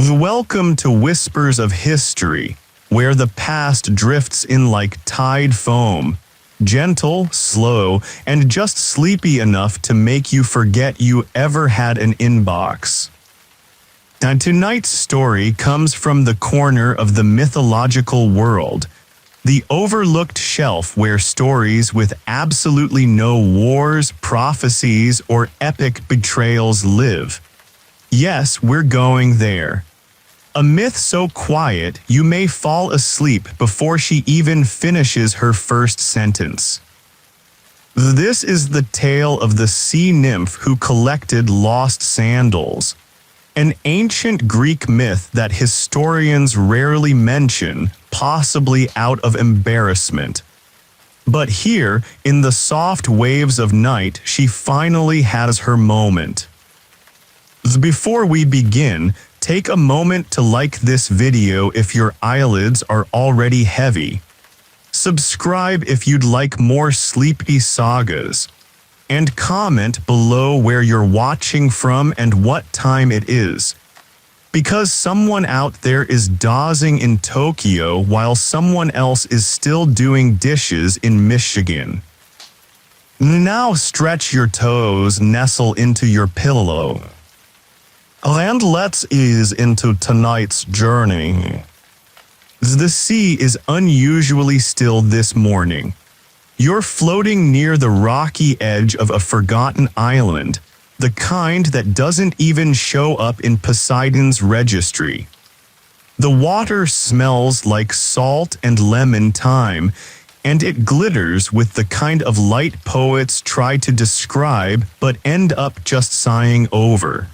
Welcome to Whispers of History, where the past drifts in like tide foam, gentle, slow, and just sleepy enough to make you forget you ever had an inbox. And tonight's story comes from the corner of the mythological world, the overlooked shelf where stories with absolutely no wars, prophecies, or epic betrayals live. Yes, we're going there. A myth so quiet you may fall asleep before she even finishes her first sentence. This is the tale of the sea nymph who collected lost sandals, an ancient Greek myth that historians rarely mention, possibly out of embarrassment. But here, in the soft waves of night, she finally has her moment. Before we begin, take a moment to like this video if your eyelids are already heavy. Subscribe if you'd like more sleepy sagas. And comment below where you're watching from and what time it is. Because someone out there is dozing in Tokyo while someone else is still doing dishes in Michigan. Now stretch your toes, nestle into your pillow. And let's ease into tonight's journey. The sea is unusually still this morning. You're floating near the rocky edge of a forgotten island, the kind that doesn't even show up in Poseidon's registry. The water smells like salt and lemon thyme, and it glitters with the kind of light poets try to describe but end up just sighing over.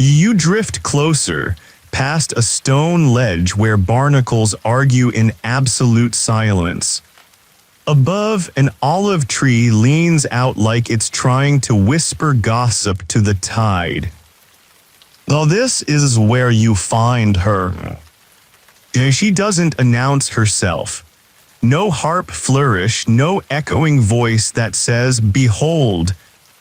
You drift closer, past a stone ledge where barnacles argue in absolute silence. Above, an olive tree leans out like it's trying to whisper gossip to the tide. Now this is where you find her. She doesn't announce herself. No harp flourish, no echoing voice that says, "Behold,"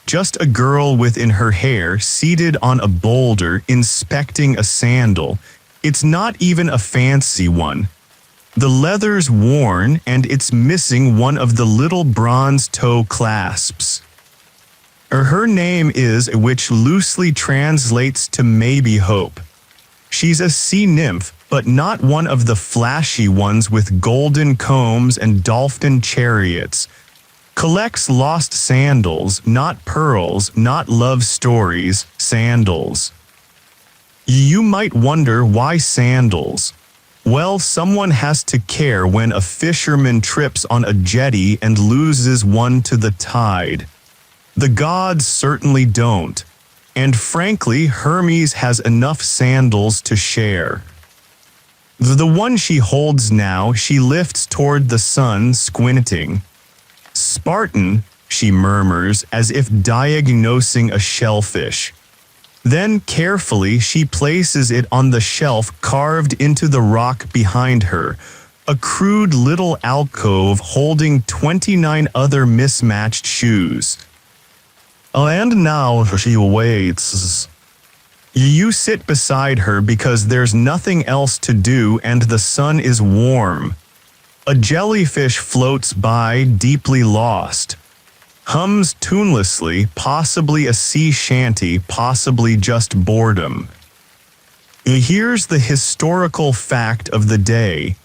just a girl within her hair seated on a boulder inspecting a sandal. It's not even a fancy one. The leather's worn and it's missing one of the little bronze toe clasps. Her name is, which loosely translates to maybe hope. She's a sea nymph, but not one of the flashy ones with golden combs and dolphin chariots. Collects lost sandals, not pearls, not love stories, sandals. You might wonder why sandals? Well, someone has to care when a fisherman trips on a jetty and loses one to the tide. The gods certainly don't. And frankly, Hermes has enough sandals to share. The one she holds now, she lifts toward the sun, squinting. "Spartan," she murmurs, as if diagnosing a shellfish. Then carefully she places it on the shelf carved into the rock behind her, a crude little alcove holding 29 other mismatched shoes. And now she waits. You sit beside her because there's nothing else to do and the sun is warm. A jellyfish floats by, deeply lost. Hums tunelessly, possibly a sea shanty, possibly just boredom. Here's the historical fact of the day.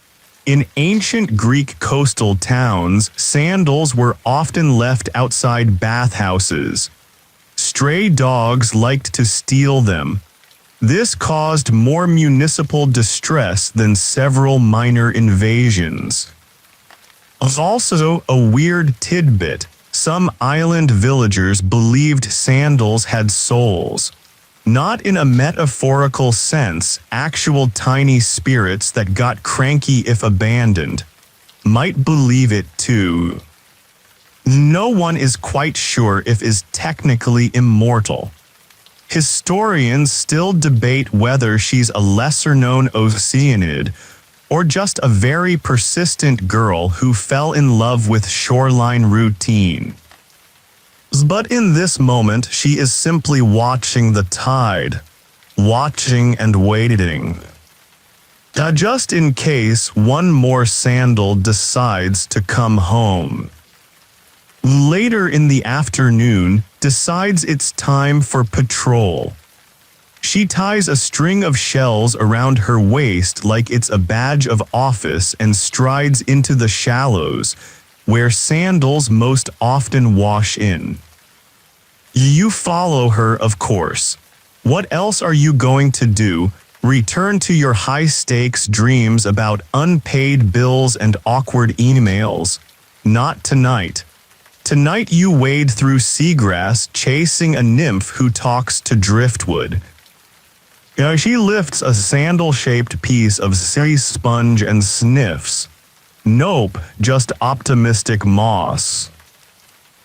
In ancient Greek coastal towns, sandals were often left outside bathhouses. Stray dogs liked to steal them. This caused more municipal distress than several minor invasions. Also, a weird tidbit. Some island villagers believed sandals had souls. Not in a metaphorical sense, actual tiny spirits that got cranky if abandoned. Might believe it too. No one is quite sure if is technically immortal. Historians still debate whether she's a lesser-known Oceanid or just a very persistent girl who fell in love with shoreline routine. But in this moment, she is simply watching the tide. watching and waiting. Just in case one more sandal decides to come home. Later in the afternoon, decides it's time for patrol. She ties a string of shells around her waist like it's a badge of office and strides into the shallows, where sandals most often wash in. You follow her, of course. What else are you going to do? Return to your high-stakes dreams about unpaid bills and awkward emails? Not tonight. Tonight you wade through seagrass chasing a nymph who talks to driftwood. She lifts a sandal-shaped piece of sea sponge and sniffs. Nope, just optimistic moss.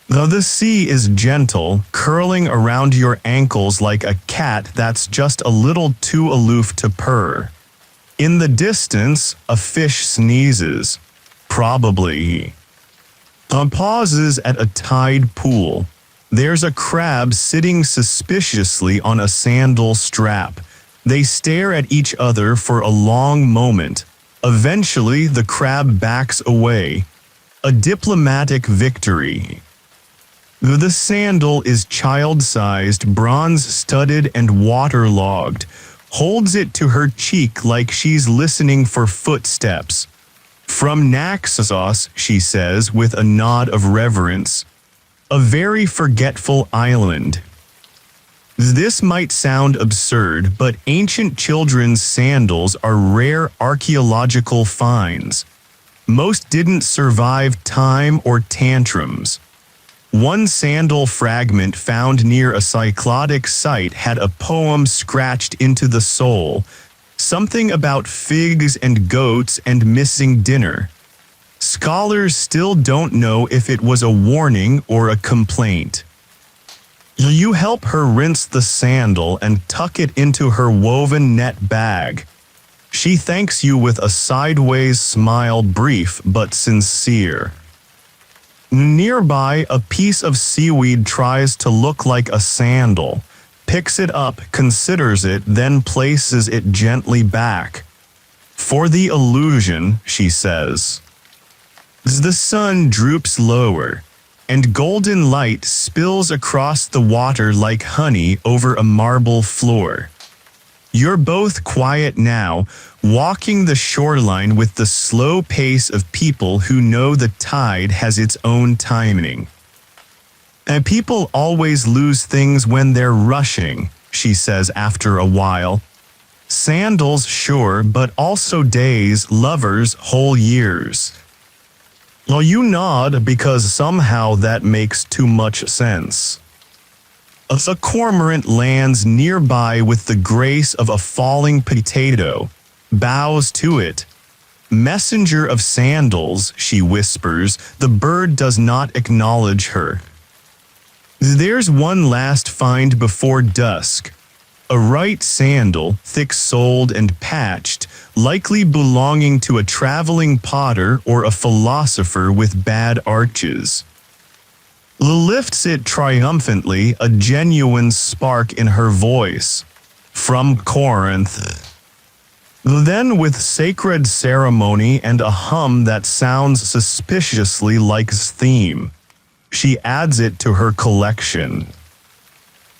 Though the sea is gentle, curling around your ankles like a cat that's just a little too aloof to purr. In the distance, a fish sneezes. Probably. Pauses at a tide pool. There's a crab sitting suspiciously on a sandal strap. They stare at each other for a long moment. Eventually, the crab backs away. A diplomatic victory. The sandal is child-sized, bronze-studded and waterlogged, holds it to her cheek like she's listening for footsteps. From Naxos, she says with a nod of reverence. A very forgetful island. This might sound absurd, but ancient children's sandals are rare archaeological finds. Most didn't survive time or tantrums. One sandal fragment found near a Cycladic site had a poem scratched into the sole, something about figs and goats and missing dinner. Scholars still don't know if it was a warning or a complaint. You help her rinse the sandal and tuck it into her woven net bag. She thanks you with a sideways smile, brief but sincere. Nearby, a piece of seaweed tries to look like a sandal, picks it up, considers it, then places it gently back. For the illusion, she says. The sun droops lower, and golden light spills across the water like honey over a marble floor. You're both quiet now, walking the shoreline with the slow pace of people who know the tide has its own timing. And people always lose things when they're rushing, she says after a while. Sandals, sure, but also days, lovers, whole years. Well, you nod because somehow that makes too much sense. A cormorant lands nearby with the grace of a falling potato, bows to it. Messenger of sandals, she whispers, the bird does not acknowledge her. There's one last find before dusk. A right sandal, thick-soled and patched, likely belonging to a traveling potter or a philosopher with bad arches. Lifts it triumphantly, a genuine spark in her voice. From Corinth. Then with sacred ceremony and a hum that sounds suspiciously like theme, she adds it to her collection.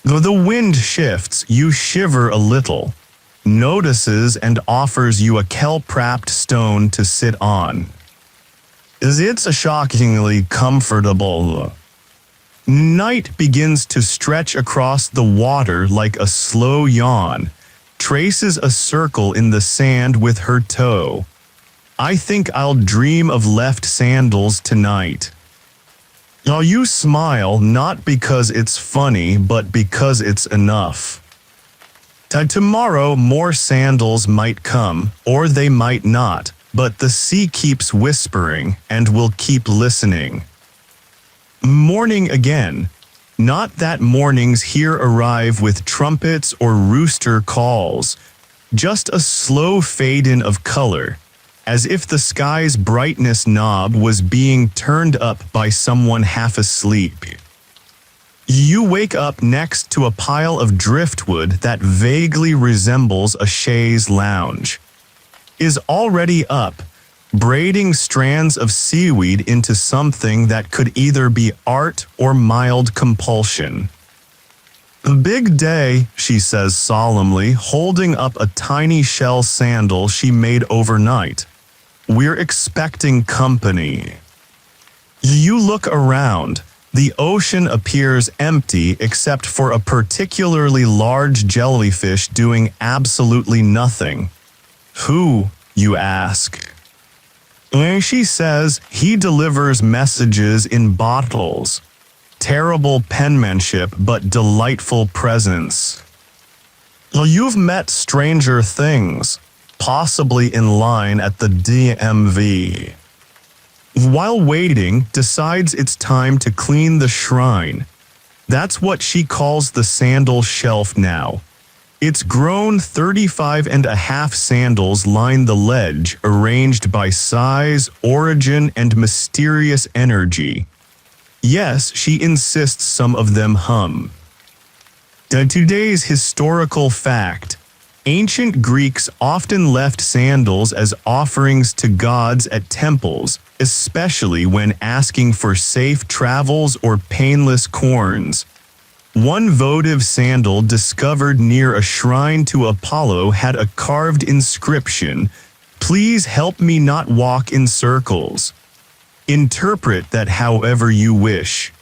Though the wind shifts, you shiver a little, notices and offers you a kelp-wrapped stone to sit on. It's shockingly comfortable. Night begins to stretch across the water like a slow yawn, traces a circle in the sand with her toe. I think I'll dream of left sandals tonight. Now you smile not because it's funny, but because it's enough. Tomorrow more sandals might come, or they might not, but the sea keeps whispering and will keep listening. Morning again. Not that mornings here arrive with trumpets or rooster calls, just a slow fade-in of color, as if the sky's brightness knob was being turned up by someone half asleep. You wake up next to a pile of driftwood that vaguely resembles a chaise lounge. Is already up, braiding strands of seaweed into something that could either be art or mild compulsion. "A big day," she says solemnly, holding up a tiny shell sandal she made overnight. "We're expecting company." You look around. The ocean appears empty except for a particularly large jellyfish doing absolutely nothing. "Who?" you ask. She says he delivers messages in bottles. Terrible penmanship but delightful presence. You've met stranger things, possibly in line at the DMV. While waiting, decides it's time to clean the shrine. That's what she calls the sandal shelf now. It's grown 35.5 sandals line the ledge, arranged by size, origin, and mysterious energy. Yes, she insists some of them hum. Today's historical fact. Ancient Greeks often left sandals as offerings to gods at temples, especially when asking for safe travels or painless corns. One votive sandal discovered near a shrine to Apollo had a carved inscription, "Please help me not walk in circles." Interpret that however you wish.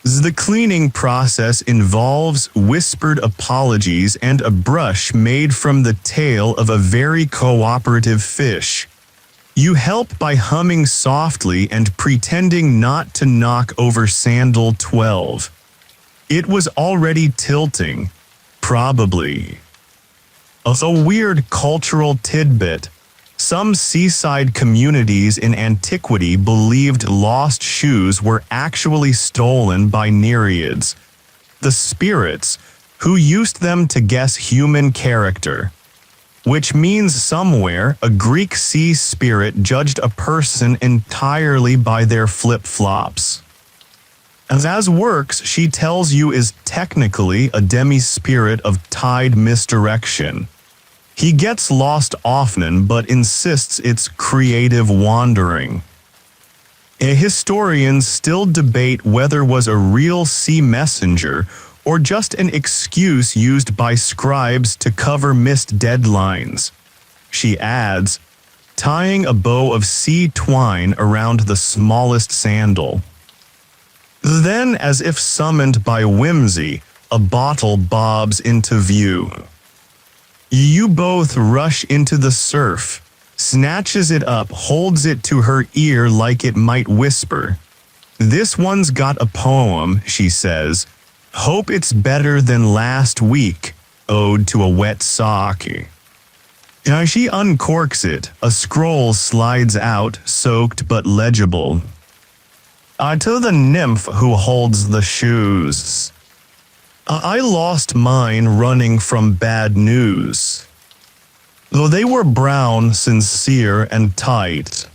The cleaning process involves whispered apologies and a brush made from the tail of a very cooperative fish. You help by humming softly and pretending not to knock over sandal 12. It was already tilting. Probably. A weird cultural tidbit. Some seaside communities in antiquity believed lost shoes were actually stolen by Nereids, the spirits, who used them to guess human character. Which means somewhere a Greek sea spirit judged a person entirely by their flip-flops. As works, she tells you, is technically a demi-spirit of tide misdirection. He gets lost often but insists it's creative wandering. Historians still debate whether was a real sea messenger or just an excuse used by scribes to cover missed deadlines. She adds, tying a bow of sea twine around the smallest sandal. Then, as if summoned by whimsy, a bottle bobs into view. You both rush into the surf, snatches it up, holds it to her ear like it might whisper. "This one's got a poem," she says. "Hope it's better than last week, ode to a wet sock." As she uncorks it, a scroll slides out, soaked but legible. To the nymph who holds the shoes. I lost mine running from bad news. Though they were brown, sincere, and tight.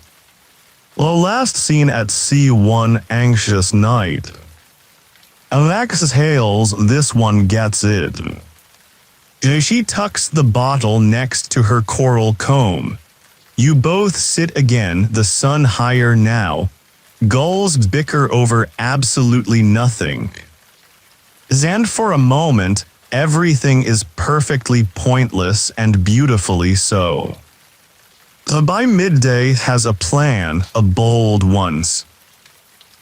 Last seen at sea one anxious night. Alexis hails, this one gets it. She tucks the bottle next to her coral comb. You both sit again, the sun higher now. Gulls bicker over absolutely nothing. And for a moment, everything is perfectly pointless and beautifully so. By midday has a plan, a bold one.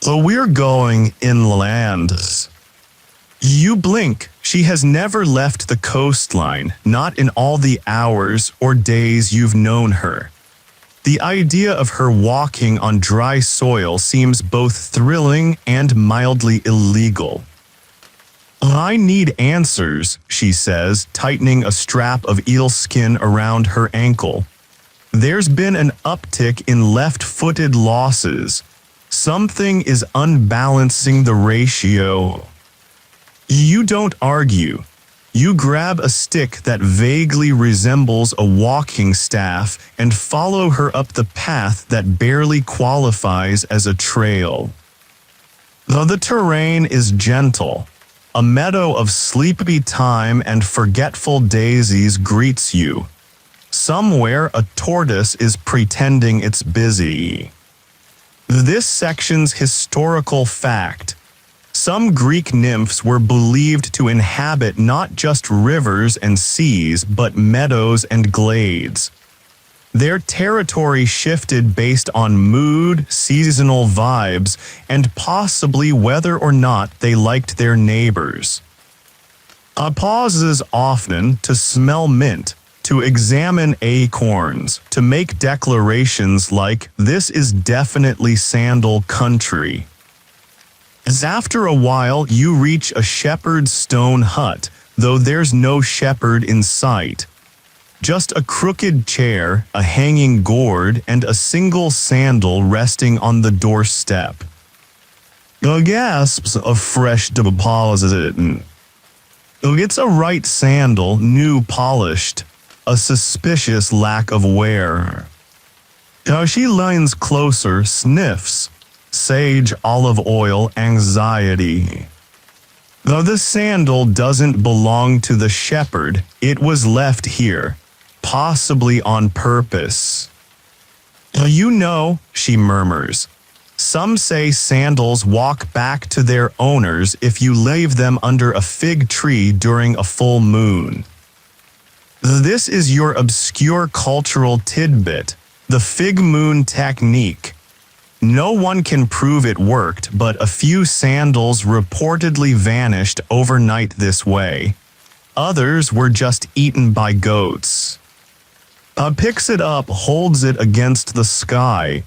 We're going inland. You blink. She has never left the coastline, not in all the hours or days you've known her. The idea of her walking on dry soil seems both thrilling and mildly illegal. "I need answers," she says, tightening a strap of eel skin around her ankle. "There's been an uptick in left-footed losses. Something is unbalancing the ratio." You don't argue. You grab a stick that vaguely resembles a walking staff and follow her up the path that barely qualifies as a trail. Though the terrain is gentle, a meadow of sleepy thyme and forgetful daisies greets you. Somewhere a tortoise is pretending it's busy. This section's historical fact. Some Greek nymphs were believed to inhabit not just rivers and seas but meadows and glades. Their territory shifted based on mood, seasonal vibes, and possibly whether or not they liked their neighbors. Pauses often to smell mint, to examine acorns, to make declarations like, "This is definitely sandal country." As after a while you reach a shepherd's stone hut, though there's no shepherd in sight. Just a crooked chair, a hanging gourd, and a single sandal resting on the doorstep. The gasps of fresh deposit. It's a right sandal, new polished, a suspicious lack of wear. She leans closer, sniffs. Sage, olive oil, anxiety. Though the sandal doesn't belong to the shepherd, it was left here, possibly on purpose. You know, she murmurs. Some say sandals walk back to their owners if you leave them under a fig tree during a full moon. This is your obscure cultural tidbit, the fig moon technique. No one can prove it worked, but a few sandals reportedly vanished overnight this way. Others were just eaten by goats. Picks it up, holds it against the sky.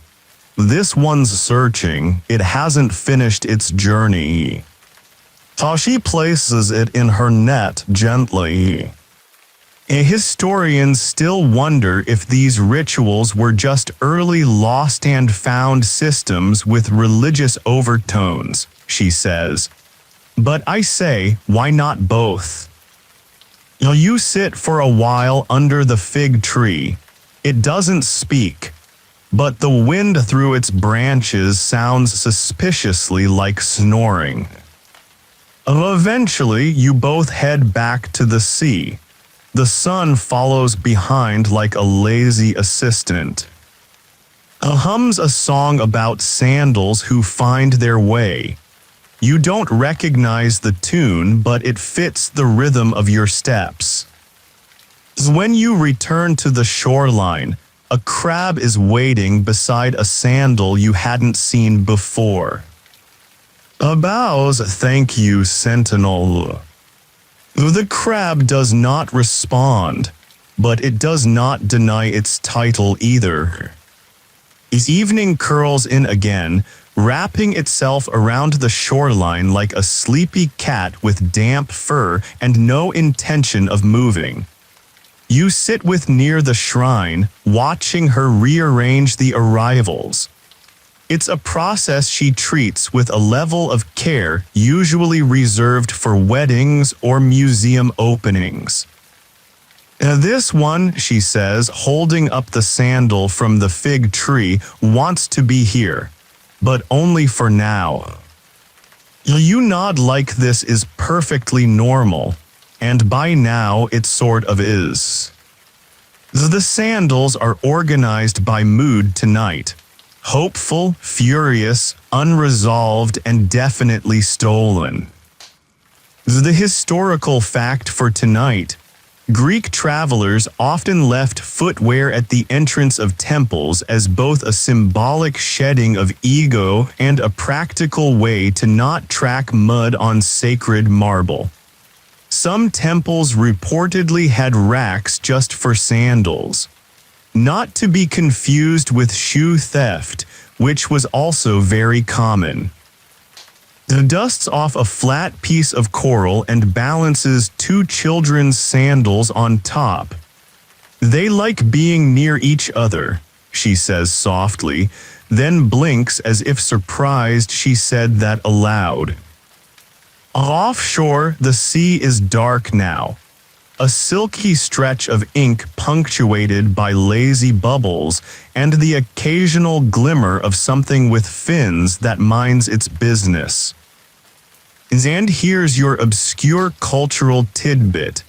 This one's searching, it hasn't finished its journey. She places it in her net gently. Historians still wonder if these rituals were just early lost and found systems with religious overtones, she says. But I say, why not both? You sit for a while under the fig tree. It doesn't speak, but the wind through its branches sounds suspiciously like snoring. Eventually, you both head back to the sea. The sun follows behind like a lazy assistant. Hums a song about sandals who find their way. You don't recognize the tune, but it fits the rhythm of your steps. When you return to the shoreline, a crab is waiting beside a sandal you hadn't seen before. Bows, thank you, sentinel. The crab does not respond, but it does not deny its title either. As evening curls in again, wrapping itself around the shoreline like a sleepy cat with damp fur and no intention of moving. You sit with near the shrine, watching her rearrange the arrivals. It's a process she treats with a level of care usually reserved for weddings or museum openings. This one, she says, holding up the sandal from the fig tree, wants to be here, but only for now. You nod like this is perfectly normal, and by now it sort of is. The sandals are organized by mood tonight. Hopeful, furious, unresolved, and definitely stolen. The historical fact for tonight: Greek travelers often left footwear at the entrance of temples as both a symbolic shedding of ego and a practical way to not track mud on sacred marble. Some temples reportedly had racks just for sandals. Not to be confused with shoe theft, which was also very common. It dusts off a flat piece of coral and balances two children's sandals on top. They like being near each other, she says softly, then blinks as if surprised she said that aloud. Offshore, the sea is dark now. a silky stretch of ink punctuated by lazy bubbles and the occasional glimmer of something with fins that minds its business. And here's your obscure cultural tidbit.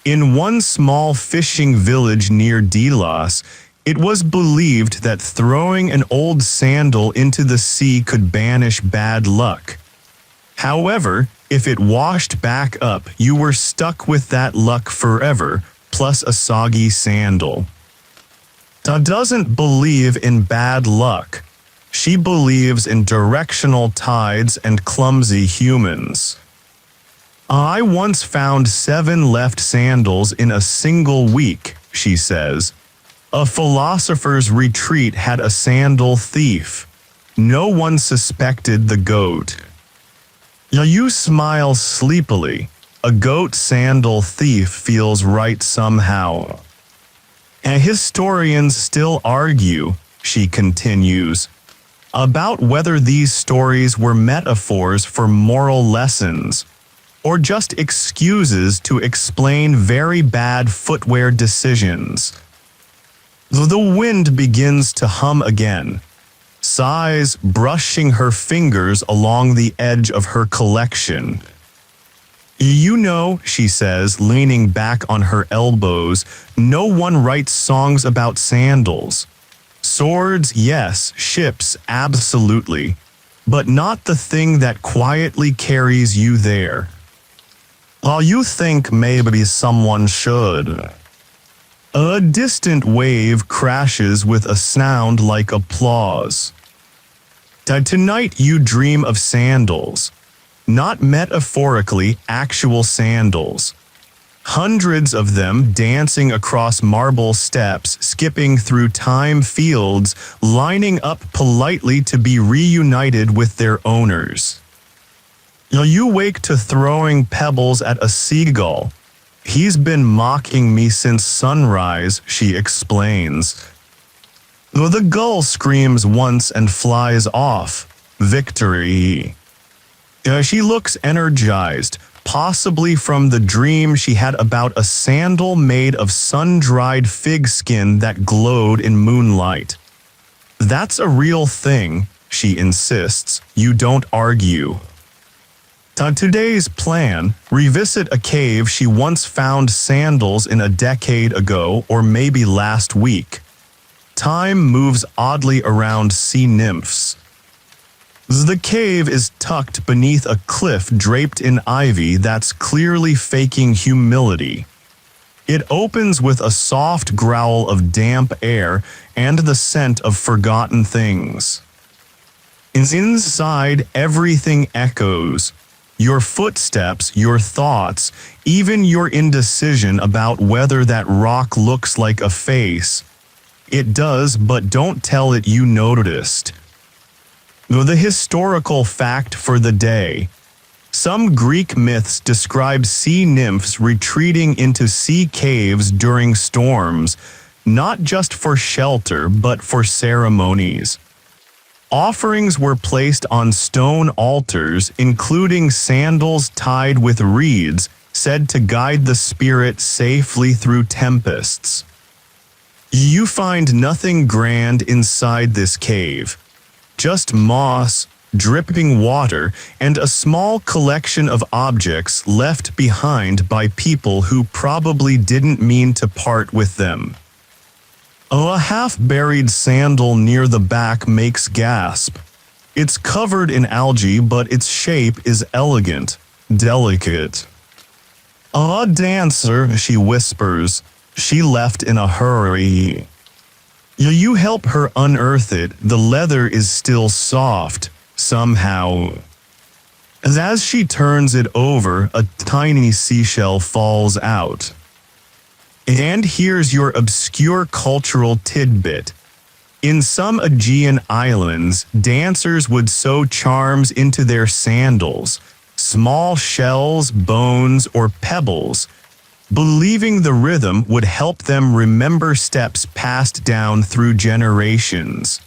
In one small fishing village near Delos, it was believed that throwing an old sandal into the sea could banish bad luck. However, if it washed back up, you were stuck with that luck forever, plus a soggy sandal. Ta doesn't believe in bad luck. She believes in directional tides and clumsy humans. I once found 7 left sandals in a single week, she says. A philosopher's retreat had a sandal thief. No one suspected the goat. You smile sleepily. A goat sandal thief feels right somehow. And historians still argue, she continues, about whether these stories were metaphors for moral lessons, or just excuses to explain very bad footwear decisions. The wind begins to hum again, sighs brushing her fingers along the edge of her collection. You know, she says, leaning back on her elbows, no one writes songs about sandals. Swords, yes, ships, absolutely, but not the thing that quietly carries you there. You think maybe someone should. A distant wave crashes with a sound like applause. Tonight you dream of sandals. Not metaphorically, actual sandals. Hundreds of them dancing across marble steps, skipping through thyme fields, lining up politely to be reunited with their owners. You wake to throwing pebbles at a seagull. He's been mocking me since sunrise, she explains. The gull screams once and flies off. Victory. She looks energized, possibly from the dream she had about a sandal made of sun-dried fig skin that glowed in moonlight. That's a real thing, she insists. You don't argue. Today's plan, revisit a cave she once found sandals in a decade ago or maybe last week. Time moves oddly around sea nymphs. The cave is tucked beneath a cliff draped in ivy that's clearly faking humility. It opens with a soft growl of damp air and the scent of forgotten things. Inside, everything echoes. Your footsteps, your thoughts, even your indecision about whether that rock looks like a face. It does, but don't tell it you noticed. The historical fact for the day. Some Greek myths describe sea nymphs retreating into sea caves during storms, not just for shelter but for ceremonies. Offerings were placed on stone altars, including sandals tied with reeds, said to guide the spirit safely through tempests. You find nothing grand inside this cave. Just moss, dripping water, and a small collection of objects left behind by people who probably didn't mean to part with them. A half-buried sandal near the back makes gasp. It's covered in algae, but its shape is elegant, delicate. A dancer, she whispers. She left in a hurry. You help her unearth it. The leather is still soft, somehow. As she turns it over, a tiny seashell falls out. And here's your obscure cultural tidbit. In some Aegean islands, dancers would sew charms into their sandals, small shells, bones, or pebbles, believing the rhythm would help them remember steps passed down through generations.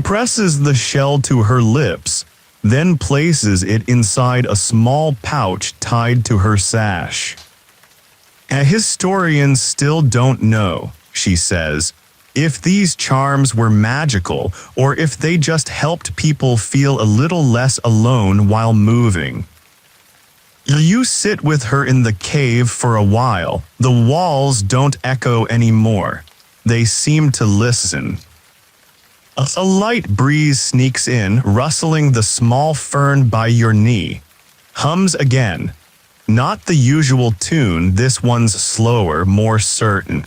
Presses the shell to her lips, then places it inside a small pouch tied to her sash. Historians still don't know, she says, if these charms were magical or if they just helped people feel a little less alone while moving. You sit with her in the cave for a while. The walls don't echo anymore. They seem to listen. A light breeze sneaks in, rustling the small fern by your knee. Hums again. Not the usual tune, this one's slower, more certain.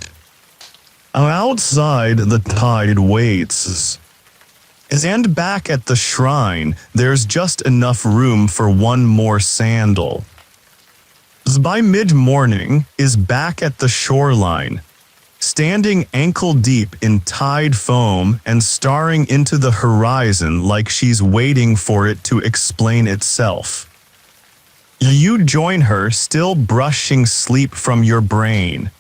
Outside, the tide waits. And back at the shrine, there's just enough room for one more sandal. By mid-morning, is back at the shoreline, standing ankle-deep in tide foam and staring into the horizon like she's waiting for it to explain itself. You join her, still brushing sleep from your brain.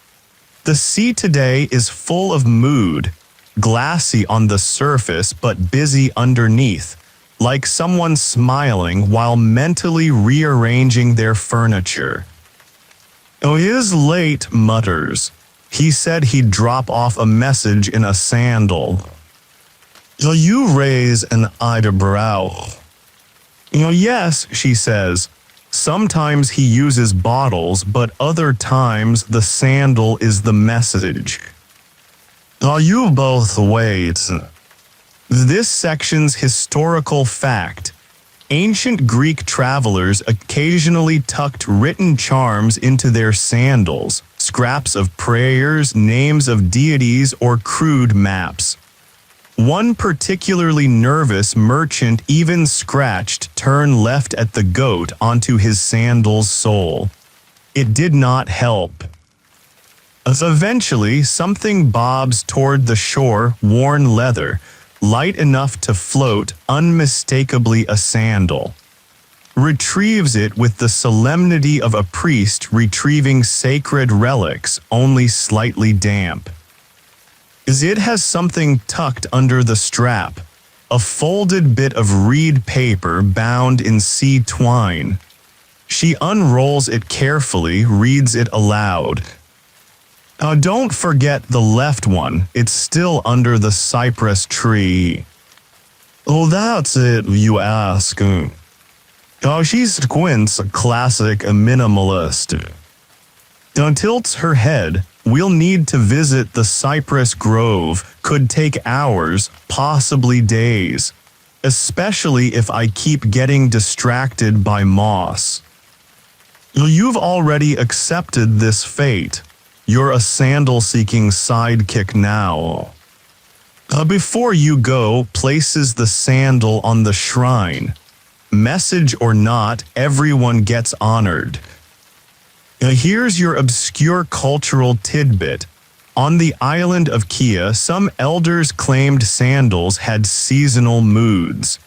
The sea today is full of mood, glassy on the surface but busy underneath, like someone smiling while mentally rearranging their furniture. "Oh, he is late," mutters. "He said he'd drop off a message in a sandal." You raise an eyebrow. "Yes," she says. "Sometimes he uses bottles, but other times the sandal is the message." You both wait. This section's historical fact. Ancient Greek travelers occasionally tucked written charms into their sandals, scraps of prayers, names of deities, or crude maps. One particularly nervous merchant even scratched "turn left at the goat" onto his sandal's sole. It did not help. Eventually, something bobs toward the shore, worn leather, light enough to float, unmistakably a sandal. Retrieves it with the solemnity of a priest retrieving sacred relics, only slightly damp. It has something tucked under the strap, a folded bit of reed paper bound in sea twine. She unrolls it carefully, reads it aloud. Don't forget the left one, it's still under the cypress tree." "Oh, that's it, you ask." She squints, a classic minimalist. Tilts her head. "We'll need to visit the cypress grove, could take hours, possibly days. Especially if I keep getting distracted by moss." "You've already accepted this fate. You're a sandal-seeking sidekick now." Before you go, places the sandal on the shrine. Message or not, everyone gets honored. Here's your obscure cultural tidbit. On the island of Kea, some elders claimed sandals had seasonal moods.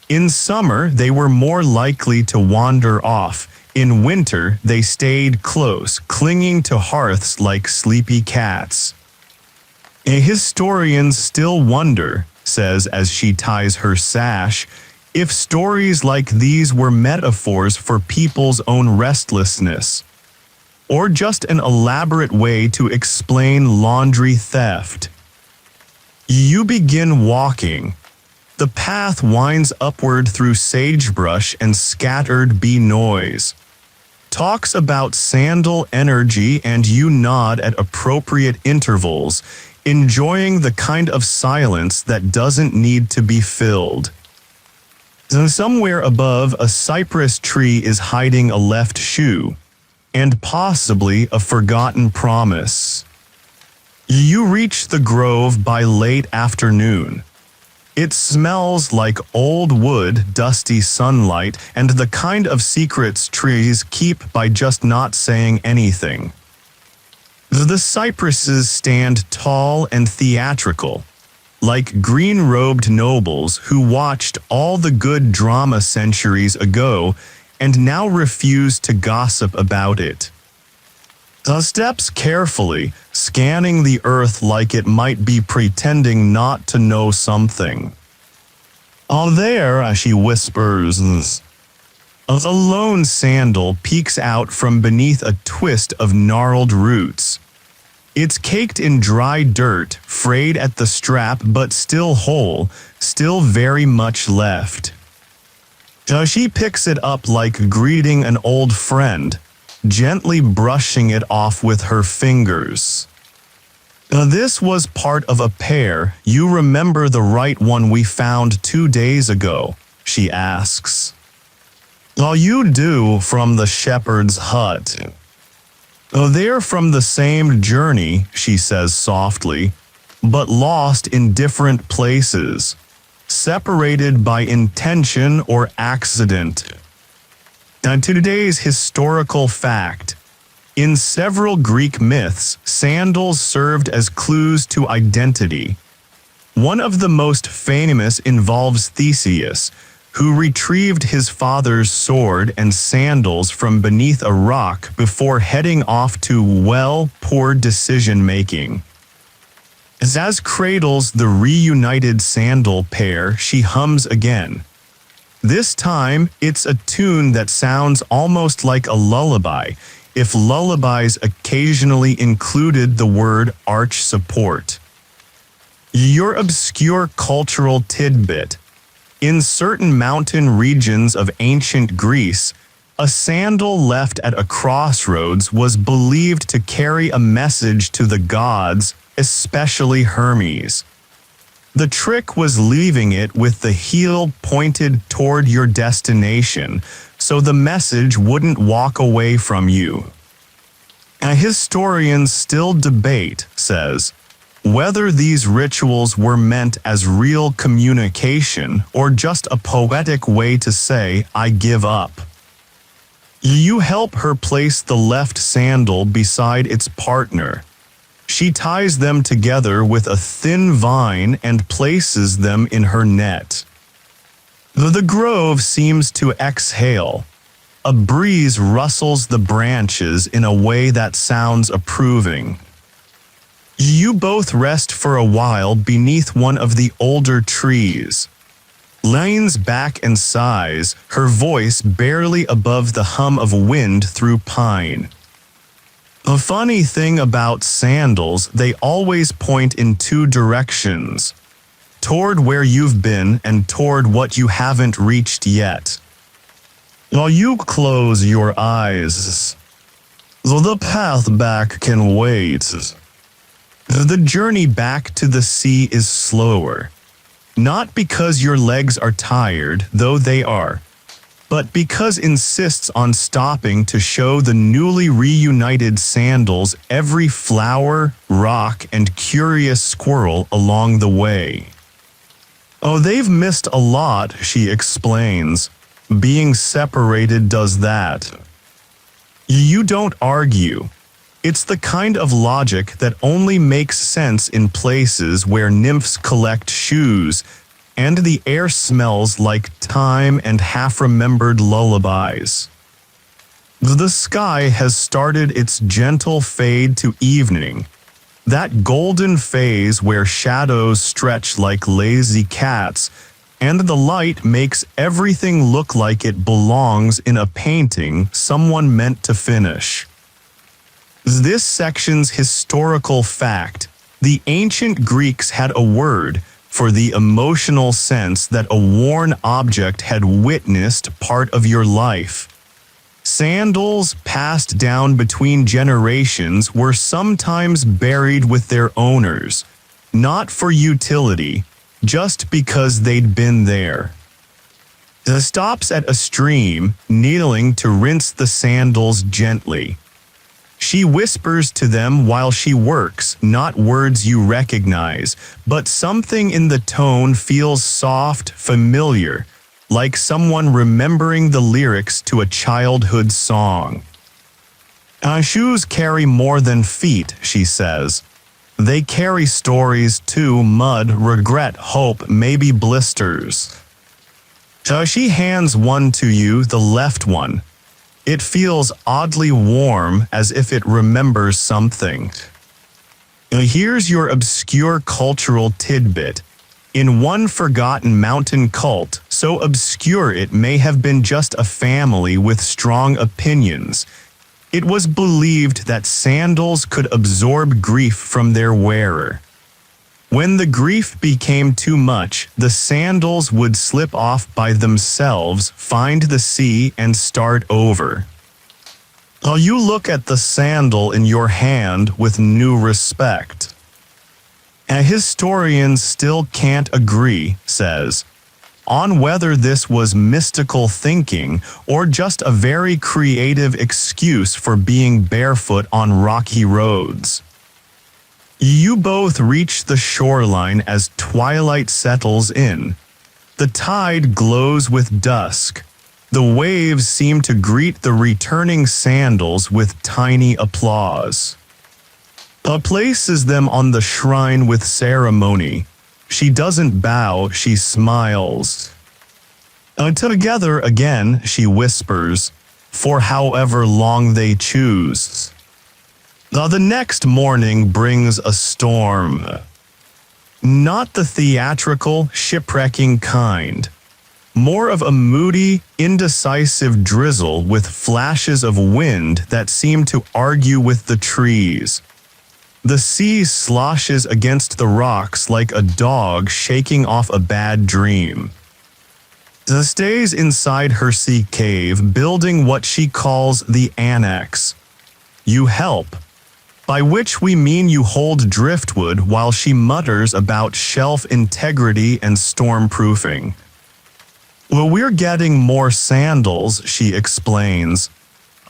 In summer, they were more likely to wander off. In winter, they stayed close, clinging to hearths like sleepy cats. Historians still wonder, says as she ties her sash, if stories like these were metaphors for people's own restlessness, or just an elaborate way to explain laundry theft. You begin walking. The path winds upward through sagebrush and scattered bee noise. Talks about sandal energy, and you nod at appropriate intervals, enjoying the kind of silence that doesn't need to be filled. Somewhere above, a cypress tree is hiding a left shoe, and possibly a forgotten promise. You reach the grove by late afternoon. It smells like old wood, dusty sunlight, and the kind of secrets trees keep by just not saying anything. The cypresses stand tall and theatrical, like green-robed nobles who watched all the good drama centuries ago and now refuse to gossip about it. Steps carefully, scanning the earth like it might be pretending not to know something. "Oh, there," she whispers. A lone sandal peeks out from beneath a twist of gnarled roots. It's caked in dry dirt, frayed at the strap but still whole, still very much left. She picks it up like greeting an old friend, gently brushing it off with her fingers. This was part of a pair. You remember the right one we found 2 days ago? She asks. You do, from the shepherd's hut. They're from the same journey, she says softly, but lost in different places, separated by intention or accident. Today's historical fact. In several Greek myths, sandals served as clues to identity. One of the most famous involves Theseus, who retrieved his father's sword and sandals from beneath a rock before heading off to, poor decision-making. As cradles the reunited sandal pair, she hums again. This time, it's a tune that sounds almost like a lullaby, if lullabies occasionally included the word arch support. Your obscure cultural tidbit. In certain mountain regions of ancient Greece, a sandal left at a crossroads was believed to carry a message to the gods, especially Hermes. The trick was leaving it with the heel pointed toward your destination, so the message wouldn't walk away from you. Historians still debate, says, whether these rituals were meant as real communication or just a poetic way to say, I give up. You help her place the left sandal beside its partner. She ties them together with a thin vine and places them in her net. The grove seems to exhale. A breeze rustles the branches in a way that sounds approving. You both rest for a while beneath one of the older trees. Leans back and sighs, her voice barely above the hum of wind through pine. The funny thing about sandals, they always point in two directions. Toward where you've been and toward what you haven't reached yet. While you close your eyes, the path back can wait. The journey back to the sea is slower. Not because your legs are tired, though they are, but because insists on stopping to show the newly reunited sandals every flower, rock, and curious squirrel along the way. They've missed a lot, she explains. Being separated does that. You don't argue. It's the kind of logic that only makes sense in places where nymphs collect shoes, and the air smells like thyme and half-remembered lullabies. The sky has started its gentle fade to evening, that golden phase where shadows stretch like lazy cats, and the light makes everything look like it belongs in a painting someone meant to finish. This section's historical fact: the ancient Greeks had a word for the emotional sense that a worn object had witnessed part of your life. Sandals passed down between generations were sometimes buried with their owners, not for utility, just because they'd been there. Stops at a stream, kneeling to rinse the sandals gently. She whispers to them while she works, not words you recognize, but something in the tone feels soft, familiar, like someone remembering the lyrics to a childhood song. Shoes carry more than feet, she says. They carry stories too: mud, regret, hope, maybe blisters. She hands one to you, the left one. It feels oddly warm, as if it remembers something. Here's your obscure cultural tidbit. In one forgotten mountain cult, so obscure it may have been just a family with strong opinions. It was believed that sandals could absorb grief from their wearer. When the grief became too much, the sandals would slip off by themselves, find the sea, and start over. Now you look at the sandal in your hand with new respect. A historian still can't agree, says, on whether this was mystical thinking or just a very creative excuse for being barefoot on rocky roads. You both reach the shoreline as twilight settles in. The tide glows with dusk. The waves seem to greet the returning sandals with tiny applause. Places them on the shrine with ceremony. She doesn't bow, she smiles. Together again, she whispers, for however long they choose. The next morning brings a storm. Not the theatrical, shipwrecking kind. More of a moody, indecisive drizzle with flashes of wind that seem to argue with the trees. The sea sloshes against the rocks like a dog shaking off a bad dream. She stays inside her sea cave, building what she calls the annex. You help, by which we mean you hold driftwood while she mutters about shelf integrity and stormproofing. Well, we're getting more sandals, she explains.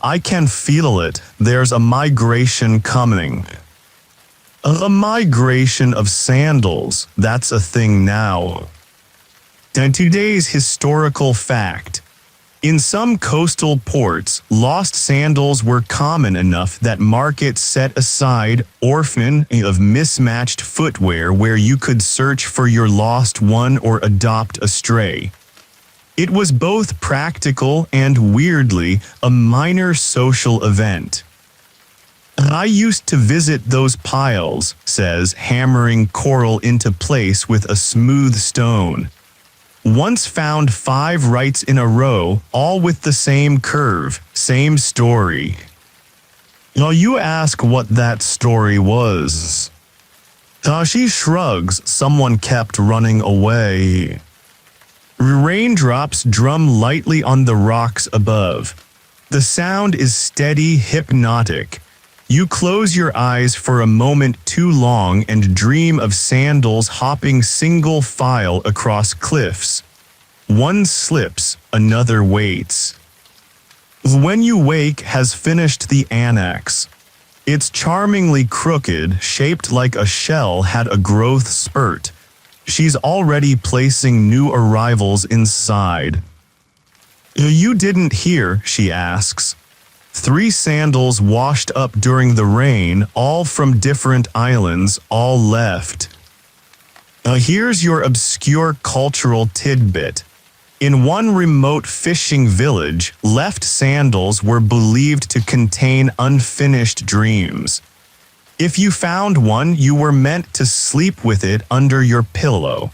I can feel it, there's a migration coming. A migration of sandals, that's a thing now. And today's historical fact. In some coastal ports, lost sandals were common enough that markets set aside orphan of mismatched footwear where you could search for your lost one or adopt a stray. It was both practical and, weirdly, a minor social event. I used to visit those piles, says, hammering coral into place with a smooth stone. Once found 5 rights in a row, all with the same curve, same story. Now you ask what that story was. She shrugs, someone kept running away. Raindrops drum lightly on the rocks above. The sound is steady, hypnotic. You close your eyes for a moment too long and dream of sandals hopping single file across cliffs. One slips, another waits. When you wake has finished the annex. It's charmingly crooked, shaped like a shell had a growth spurt. She's already placing new arrivals inside. You didn't hear, she asks. 3 sandals washed up during the rain, all from different islands, all left. Here's your obscure cultural tidbit. In one remote fishing village, left sandals were believed to contain unfinished dreams. If you found one, you were meant to sleep with it under your pillow.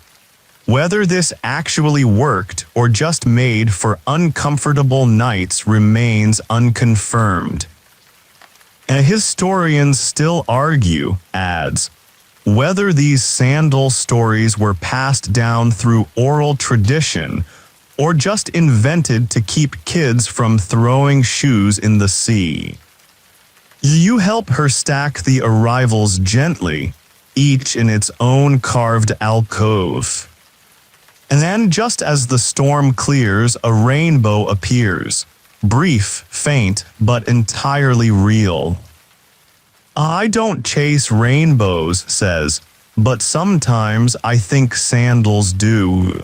Whether this actually worked or just made for uncomfortable nights remains unconfirmed. Historians still argue, adds, whether these sandal stories were passed down through oral tradition or just invented to keep kids from throwing shoes in the sea. You help her stack the arrivals gently, each in its own carved alcove. And then, just as the storm clears, a rainbow appears. Brief, faint, but entirely real. I don't chase rainbows, says, but sometimes I think sandals do.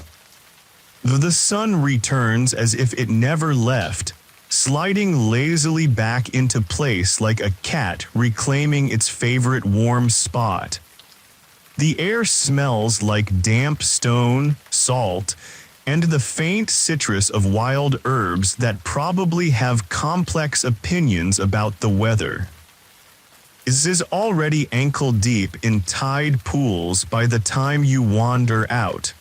The sun returns as if it never left, sliding lazily back into place like a cat reclaiming its favorite warm spot. The air smells like damp stone, salt, and the faint citrus of wild herbs that probably have complex opinions about the weather. This is already ankle deep in tide pools by the time you wander out.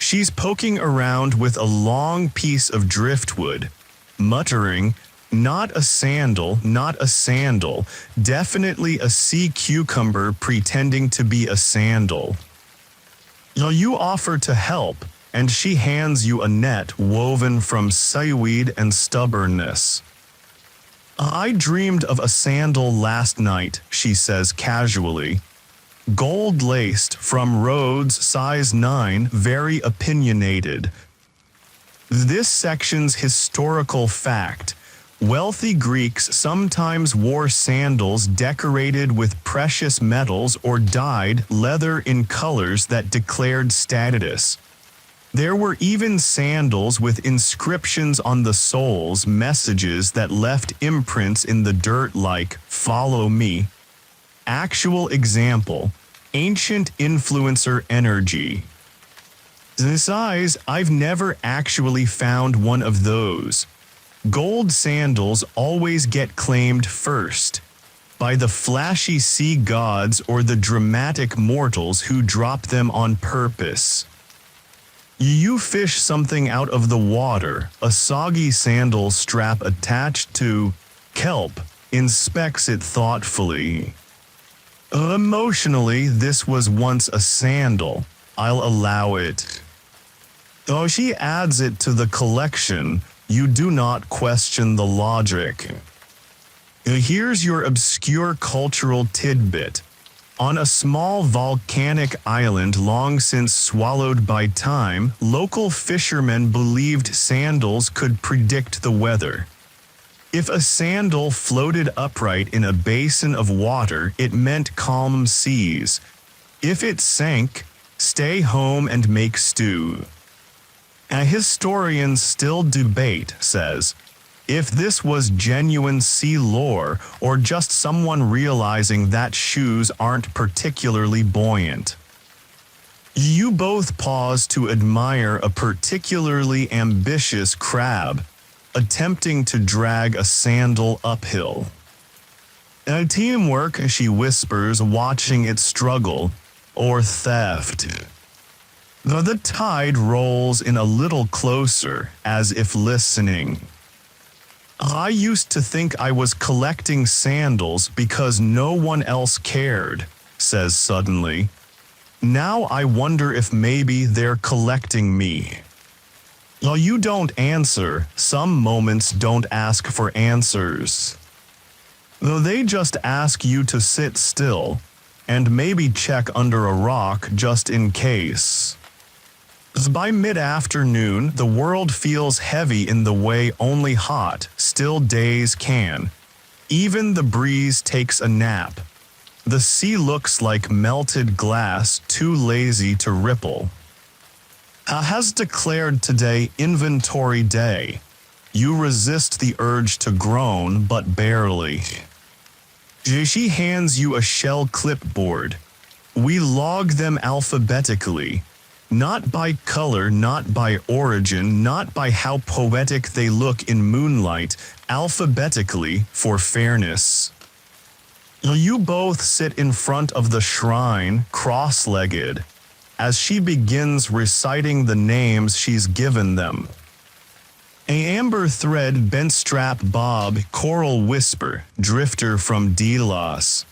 She's poking around with a long piece of driftwood, muttering, "Not a sandal, not a sandal, definitely a sea cucumber pretending to be a sandal." You offer to help, and she hands you a net woven from seaweed and stubbornness. "I dreamed of a sandal last night," she says casually. "Gold-laced from Rhodes, size 9, very opinionated." This section's historical fact: wealthy Greeks sometimes wore sandals decorated with precious metals or dyed leather in colors that declared status. There were even sandals with inscriptions on the soles, messages that left imprints in the dirt like, "Follow me." Actual example: ancient influencer energy. Besides, I've never actually found one of those. Gold sandals always get claimed first, by the flashy sea gods or the dramatic mortals who drop them on purpose. You fish something out of the water, a soggy sandal strap attached to kelp inspects it thoughtfully. Emotionally, this was once a sandal. I'll allow it. Though she adds it to the collection, you do not question the logic. Here's your obscure cultural tidbit. On a small volcanic island long since swallowed by time, local fishermen believed sandals could predict the weather. If a sandal floated upright in a basin of water, it meant calm seas. If it sank, stay home and make stew. Historians still debate, says, if this was genuine sea lore or just someone realizing that shoes aren't particularly buoyant. You both pause to admire a particularly ambitious crab attempting to drag a sandal uphill. Teamwork, she whispers, watching it struggle, or theft. The tide rolls in a little closer, as if listening. I used to think I was collecting sandals because no one else cared, says suddenly. Now I wonder if maybe they're collecting me. You don't answer. Some moments don't ask for answers. Though they just ask you to sit still, and maybe check under a rock just in case. By mid-afternoon, the world feels heavy in the way only hot, still days can. Even the breeze takes a nap. The sea looks like melted glass, too lazy to ripple. Has declared today inventory day. You resist the urge to groan, but barely. She hands you a shell clipboard. We log them alphabetically. Not by color, not by origin, not by how poetic they look in moonlight, alphabetically for fairness. You both sit in front of the shrine, cross-legged, as she begins reciting the names she's given them. A amber thread, bent strap bob, coral whisper, drifter from Delos.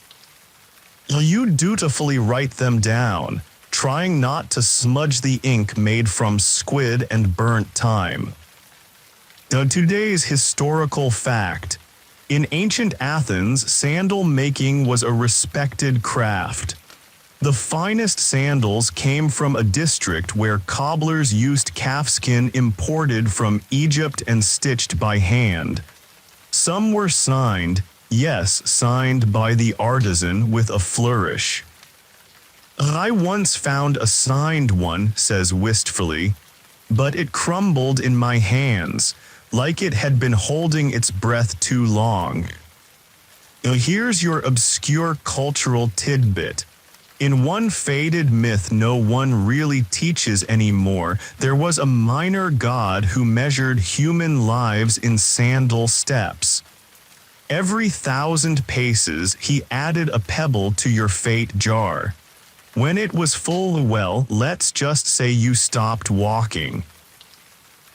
You dutifully write them down, trying not to smudge the ink made from squid and burnt time. Today's historical fact. In ancient Athens, sandal making was a respected craft. The finest sandals came from a district where cobblers used calfskin imported from Egypt and stitched by hand. Some were signed, yes, signed by the artisan with a flourish. I once found a signed one, says wistfully, but it crumbled in my hands, like it had been holding its breath too long. Here's your obscure cultural tidbit. In one faded myth no one really teaches anymore, there was a minor god who measured human lives in sandal steps. Every 1,000 paces he added a pebble to your fate jar. When it was full, well, let's just say you stopped walking.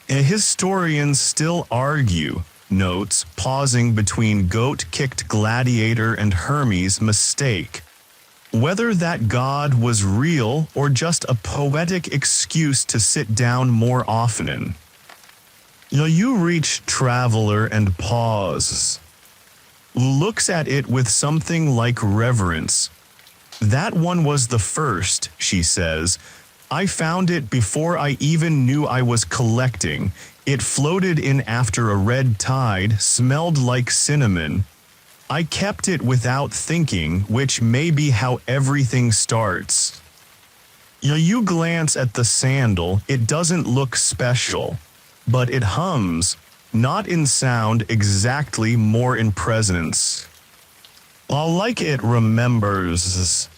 Historians still argue, notes, pausing between goat-kicked gladiator and Hermes' mistake, whether that god was real or just a poetic excuse to sit down more often. You reach traveler and pauses. Looks at it with something like reverence. That one was the first, she says. I found it before I even knew I was collecting. It floated in after a red tide, smelled like cinnamon. I kept it without thinking, which may be how everything starts. You glance at the sandal, it doesn't look special. But it hums, not in sound exactly, more in presence. Like it remembers.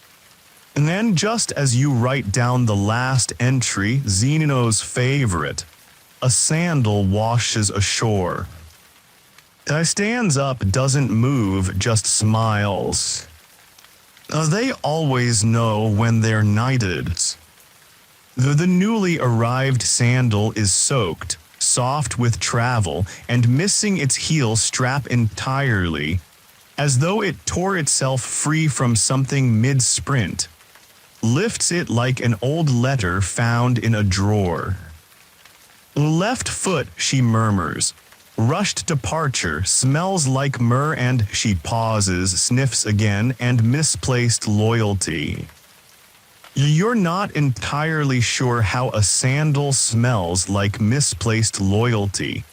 And then just as you write down the last entry, Zeno's favorite, a sandal washes ashore. Stands up, doesn't move, just smiles. They always know when they're knighted. The newly arrived sandal is soaked, soft with travel, and missing its heel strap entirely, as though it tore itself free from something mid-sprint. Lifts it like an old letter found in a drawer. Left foot, she murmurs. Rushed departure, smells like myrrh, and she pauses, sniffs again, and misplaced loyalty. You're not entirely sure how a sandal smells like misplaced loyalty,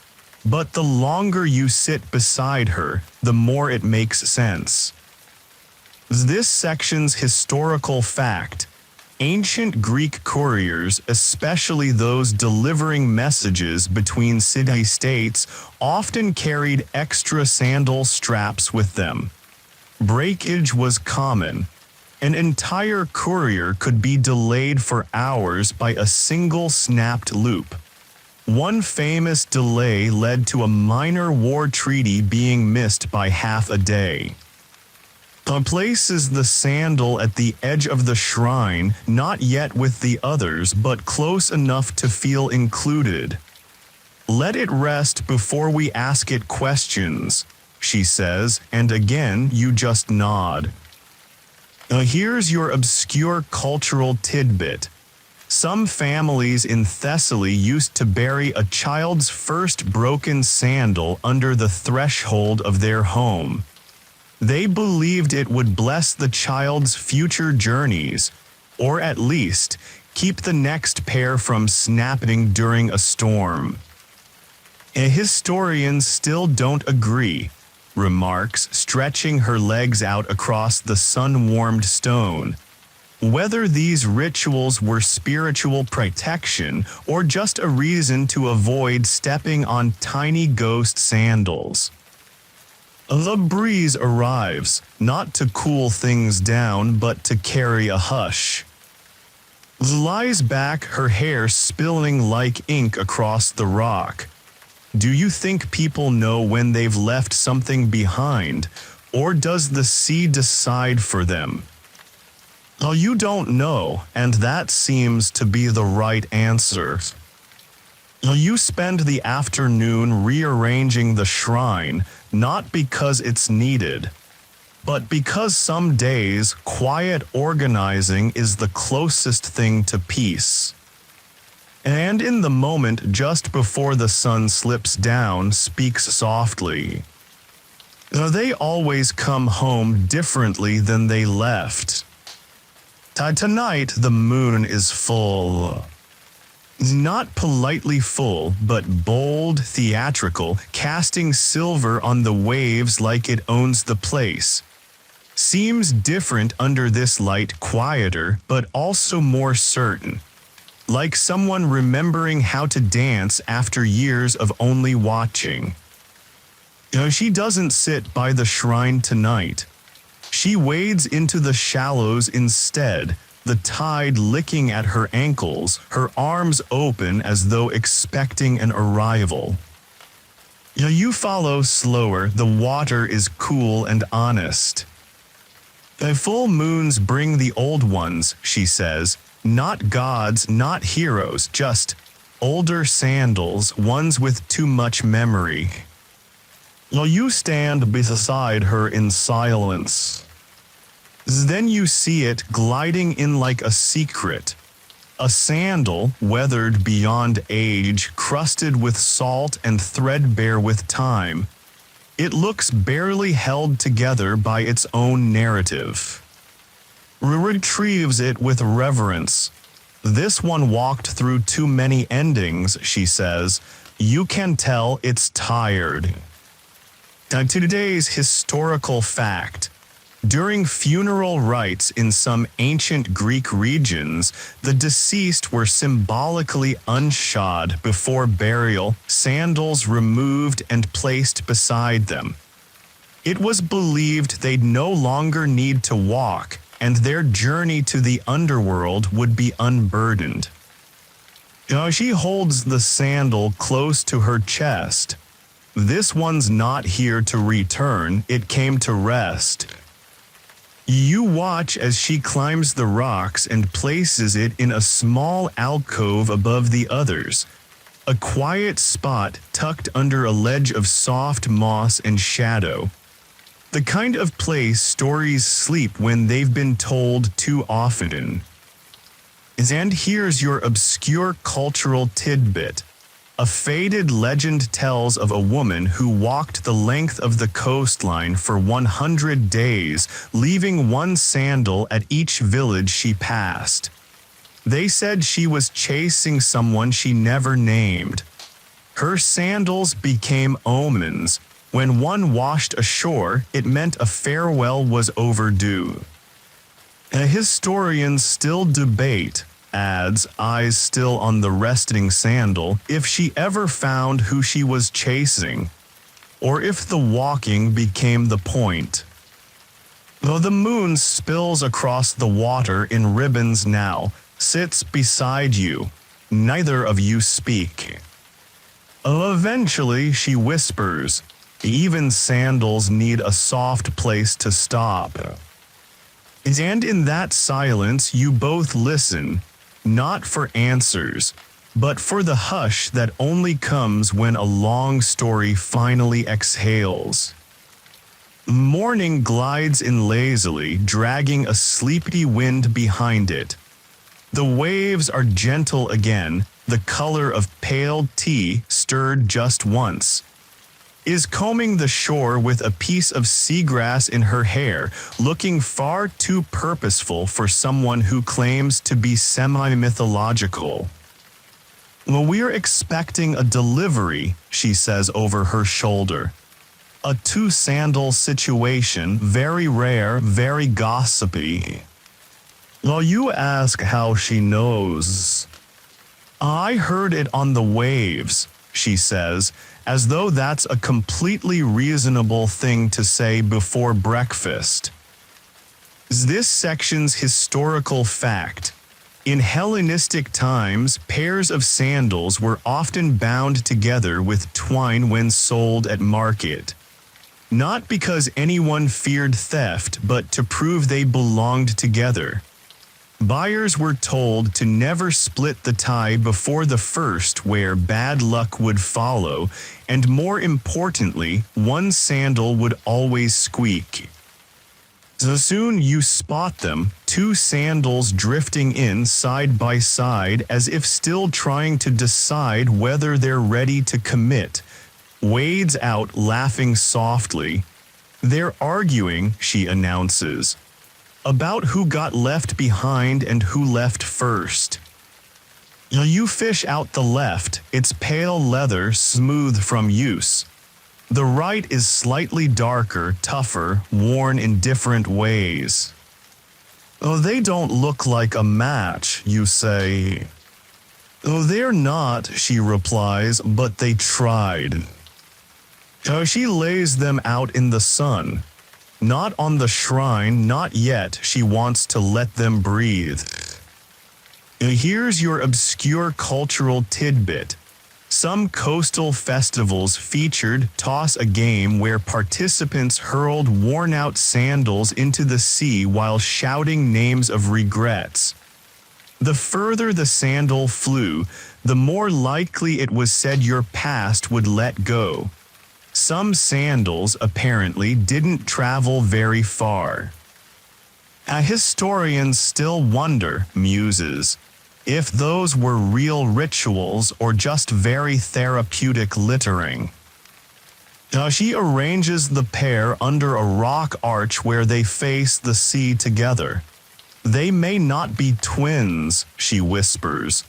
but the longer you sit beside her, the more it makes sense. This section's historical fact: ancient Greek couriers, especially those delivering messages between city-states, often carried extra sandal straps with them. Breakage was common. An entire courier could be delayed for hours by a single snapped loop. One famous delay led to a minor war treaty being missed by half a day. Places the sandal at the edge of the shrine, not yet with the others but close enough to feel included. Let it rest before we ask it questions, she says, and again you just nod. Here's your obscure cultural tidbit. Some families in Thessaly used to bury a child's first broken sandal under the threshold of their home. They believed it would bless the child's future journeys, or at least keep the next pair from snapping during a storm. Historians still don't agree, remarks, stretching her legs out across the sun-warmed stone. Whether these rituals were spiritual protection or just a reason to avoid stepping on tiny ghost sandals. The breeze arrives, not to cool things down but to carry a hush. Lies back, her hair spilling like ink across the rock. Do you think people know when they've left something behind, or does the sea decide for them? You don't know, and that seems to be the right answer. You spend the afternoon rearranging the shrine, not because it's needed, but because some days quiet organizing is the closest thing to peace. And in the moment just before the sun slips down, speaks softly. They always come home differently than they left. Tonight the moon is full. Not politely full, but bold, theatrical, casting silver on the waves like it owns the place. Seems different under this light, quieter, but also more certain. Like someone remembering how to dance after years of only watching. She doesn't sit by the shrine tonight. She wades into the shallows instead, the tide licking at her ankles, her arms open as though expecting an arrival. You follow slower, the water is cool and honest. Full moons bring the old ones, she says, not gods, not heroes, just older sandals, ones with too much memory. You stand beside her in silence. Then you see it gliding in like a secret. A sandal, weathered beyond age, crusted with salt and threadbare with time. It looks barely held together by its own narrative. Retrieves it with reverence. This one walked through too many endings, she says. You can tell it's tired. Today's historical fact. During funeral rites in some ancient Greek regions, the deceased were symbolically unshod before burial, sandals removed and placed beside them. It was believed they'd no longer need to walk, and their journey to the underworld would be unburdened. She holds the sandal close to her chest. This one's not here to return, it came to rest. You watch as she climbs the rocks and places it in a small alcove above the others, a quiet spot tucked under a ledge of soft moss and shadow. The kind of place stories sleep when they've been told too often. And here's your obscure cultural tidbit. A faded legend tells of a woman who walked the length of the coastline for 100 days, leaving one sandal at each village she passed. They said she was chasing someone she never named. Her sandals became omens. When one washed ashore, it meant a farewell was overdue. Historians still debate, adds, eyes still on the resting sandal, if she ever found who she was chasing, or if the walking became the point. Though the moon spills across the water in ribbons now, sits beside you, neither of you speak. Eventually she whispers, even sandals need a soft place to stop. And in that silence you both listen, not for answers, but for the hush that only comes when a long story finally exhales. Morning glides in lazily, dragging a sleepy wind behind it. The waves are gentle again, the color of pale tea stirred just once. Is combing the shore with a piece of seagrass in her hair, looking far too purposeful for someone who claims to be semi-mythological. We're expecting a delivery, she says over her shoulder. A two-sandal situation, very rare, very gossipy. You ask how she knows. I heard it on the waves, she says, as though that's a completely reasonable thing to say before breakfast. This section's historical fact. In Hellenistic times, pairs of sandals were often bound together with twine when sold at market. Not because anyone feared theft, but to prove they belonged together. Buyers were told to never split the tie before the first, where bad luck would follow, and more importantly, one sandal would always squeak. So soon you spot them, two sandals drifting in side by side as if still trying to decide whether they're ready to commit. Wades out laughing softly. They're arguing, she announces, about who got left behind and who left first. You fish out the left, it's pale leather, smooth from use. The right is slightly darker, tougher, worn in different ways. They don't look like a match, you say. They're not, she replies, but they tried. She lays them out in the sun. Not on the shrine, not yet, she wants to let them breathe. Here's your obscure cultural tidbit. Some coastal festivals featured toss a game where participants hurled worn-out sandals into the sea while shouting names of regrets. The further the sandal flew, the more likely it was said your past would let go. Some sandals apparently didn't travel very far. Historians still wonder, muses, if those were real rituals or just very therapeutic littering. She arranges the pair under a rock arch where they face the sea together. They may not be twins, she whispers,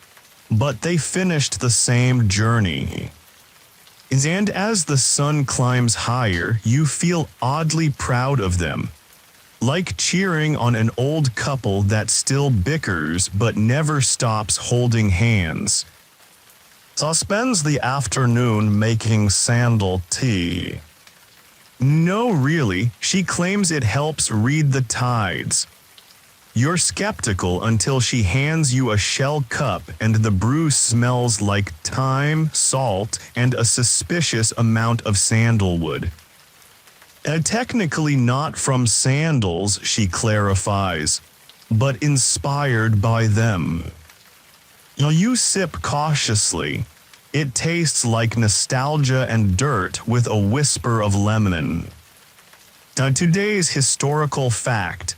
but they finished the same journey. And as the sun climbs higher, you feel oddly proud of them. Like cheering on an old couple that still bickers but never stops holding hands. Spends the afternoon making sandal tea. No, really, she claims it helps read the tides. You're skeptical until she hands you a shell cup and the brew smells like thyme, salt, and a suspicious amount of sandalwood. Technically not from sandals, she clarifies, but inspired by them. You sip cautiously. It tastes like nostalgia and dirt with a whisper of lemon. Today's historical fact.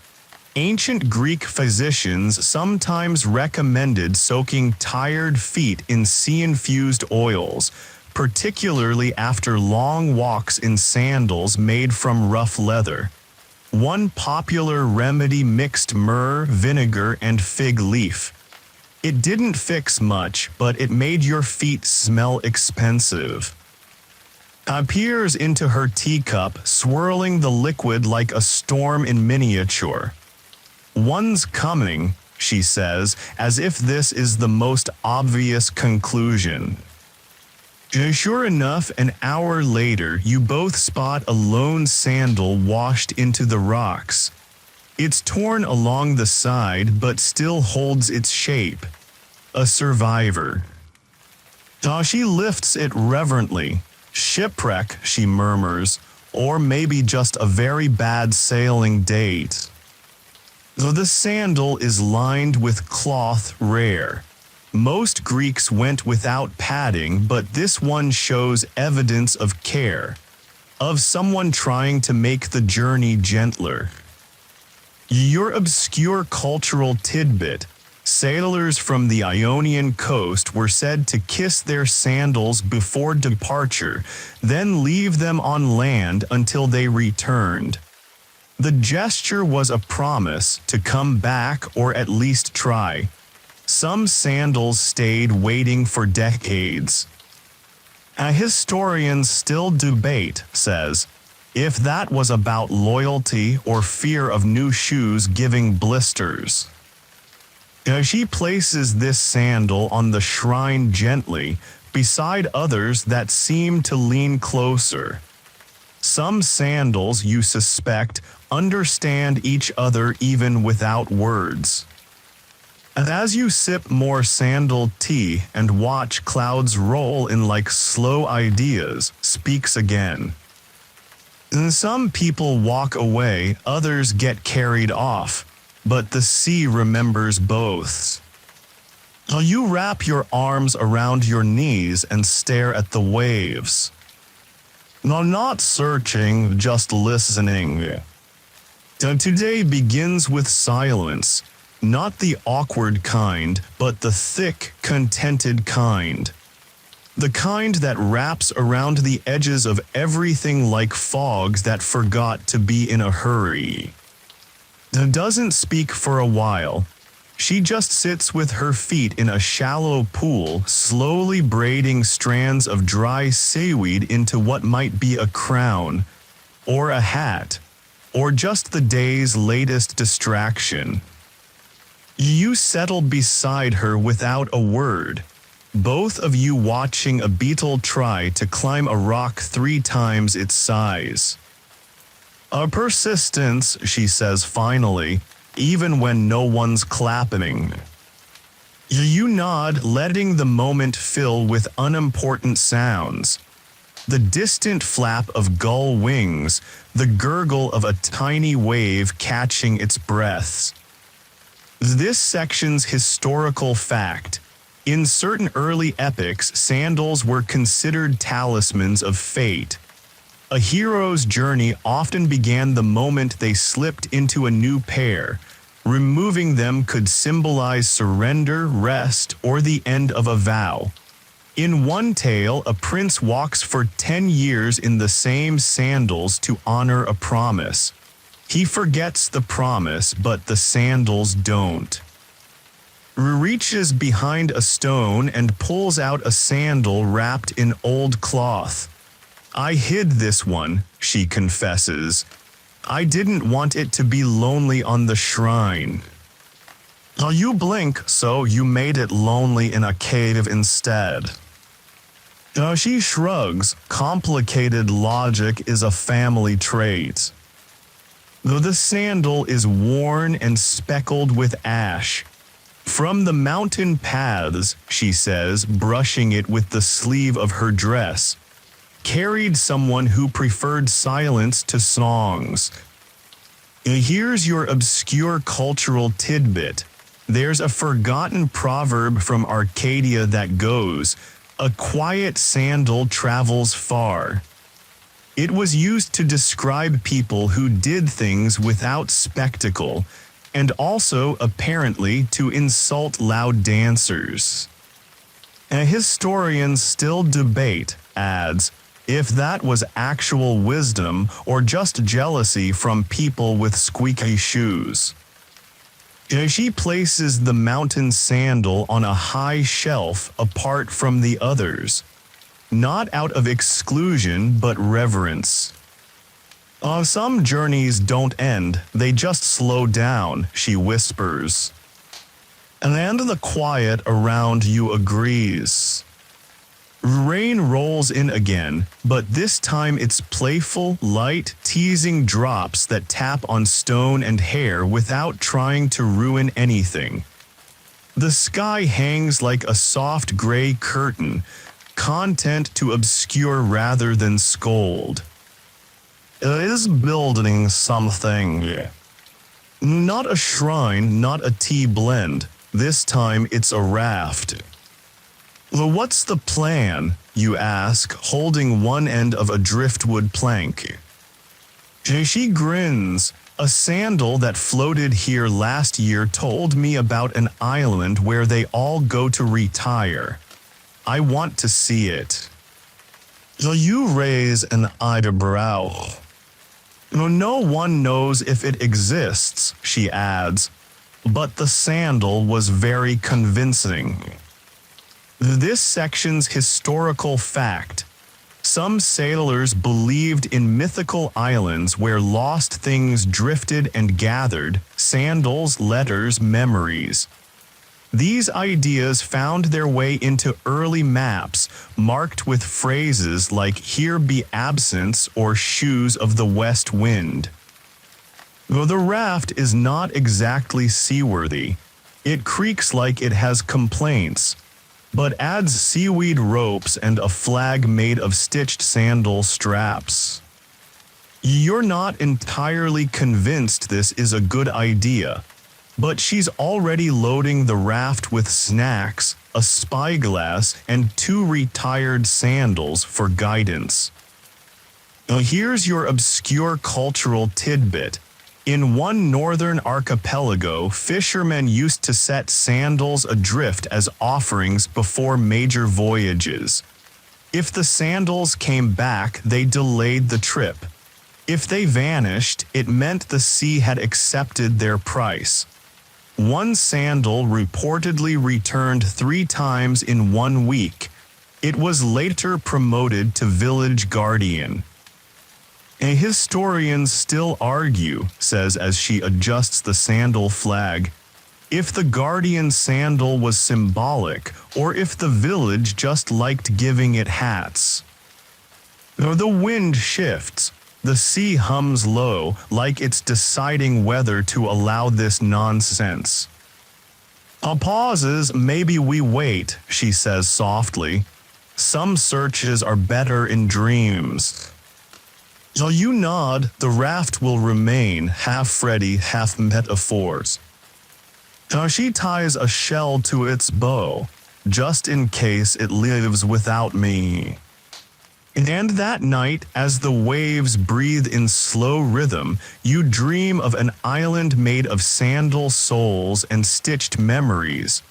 Ancient Greek physicians sometimes recommended soaking tired feet in sea-infused oils, particularly after long walks in sandals made from rough leather. One popular remedy mixed myrrh, vinegar, and fig leaf. It didn't fix much, but it made your feet smell expensive. Peers into her teacup, swirling the liquid like a storm in miniature. One's coming, she says, as if this is the most obvious conclusion. Sure enough, an hour later, you both spot a lone sandal washed into the rocks. It's torn along the side but still holds its shape. A survivor. She lifts it reverently. Shipwreck, she murmurs, or maybe just a very bad sailing date. The sandal is lined with cloth rare. Most Greeks went without padding, but this one shows evidence of care, of someone trying to make the journey gentler. Your obscure cultural tidbit. Sailors from the Ionian coast were said to kiss their sandals before departure, then leave them on land until they returned. The gesture was a promise to come back or at least try. Some sandals stayed waiting for decades. Historians still debate, says, if that was about loyalty or fear of new shoes giving blisters. She places this sandal on the shrine gently, beside others that seem to lean closer. Some sandals, you suspect, understand each other even without words. As you sip more sandal tea and watch clouds roll in like slow ideas, speaks again. Some people walk away, others get carried off, but the sea remembers both. You wrap your arms around your knees and stare at the waves. Not searching, just listening. Today begins with silence, not the awkward kind, but the thick, contented kind. The kind that wraps around the edges of everything like fogs that forgot to be in a hurry. Doesn't speak for a while. She just sits with her feet in a shallow pool, slowly braiding strands of dry seaweed into what might be a crown, or a hat, or just the day's latest distraction. You settle beside her without a word, both of you watching a beetle try to climb a rock 3 times its size. A persistence, she says finally, even when no one's clapping. You nod, letting the moment fill with unimportant sounds. The distant flap of gull wings, the gurgle of a tiny wave catching its breaths. This section's historical fact. In certain early epics, sandals were considered talismans of fate. A hero's journey often began the moment they slipped into a new pair. Removing them could symbolize surrender, rest, or the end of a vow. In one tale, a prince walks for 10 years in the same sandals to honor a promise. He forgets the promise, but the sandals don't. Reaches behind a stone and pulls out a sandal wrapped in old cloth. I hid this one, she confesses. I didn't want it to be lonely on the shrine. You blink, so you made it lonely in a cave instead. She shrugs. Complicated logic is a family trait. Though the sandal is worn and speckled with ash. From the mountain paths, she says, brushing it with the sleeve of her dress. Carried someone who preferred silence to songs. Here's your obscure cultural tidbit. There's a forgotten proverb from Arcadia that goes, "A quiet sandal travels far." It was used to describe people who did things without spectacle, and also apparently to insult loud dancers. Historians still debate, adds, if that was actual wisdom or just jealousy from people with squeaky shoes. She places the mountain sandal on a high shelf apart from the others, not out of exclusion but reverence. Some journeys don't end, they just slow down, she whispers. And the quiet around you agrees. Rain rolls in again, but this time it's playful, light, teasing drops that tap on stone and hair without trying to ruin anything. The sky hangs like a soft gray curtain, content to obscure rather than scold. It is building something. Not a shrine, not a tea blend. This time it's a raft. What's the plan, you ask, holding one end of a driftwood plank. She grins. A sandal that floated here last year told me about an island where they all go to retire. I want to see it. You raise an eyebrow. No one knows if it exists, she adds, but the sandal was very convincing. This section's historical fact. Some sailors believed in mythical islands where lost things drifted and gathered, sandals, letters, memories. These ideas found their way into early maps, marked with phrases like "Here be absence" or "Shoes of the west wind." Though the raft is not exactly seaworthy, it creaks like it has complaints, but adds seaweed ropes and a flag made of stitched sandal straps. You're not entirely convinced this is a good idea, but she's already loading the raft with snacks, a spyglass, and 2 retired sandals for guidance. Now here's your obscure cultural tidbit. In one northern archipelago, fishermen used to set sandals adrift as offerings before major voyages. If the sandals came back, they delayed the trip. If they vanished, it meant the sea had accepted their price. One sandal reportedly returned 3 times in 1 week. It was later promoted to village guardian. Historians still argue, says as she adjusts the sandal flag, if the guardian sandal was symbolic or if the village just liked giving it hats. The wind shifts. The sea hums low, like it's deciding whether to allow this nonsense. Pauses, maybe we wait, she says softly. Some searches are better in dreams. You nod, the raft will remain, half Freddy, half metaphors. She ties a shell to its bow, just in case it lives without me. And that night, as the waves breathe in slow rhythm, you dream of an island made of sandal soles and stitched memories,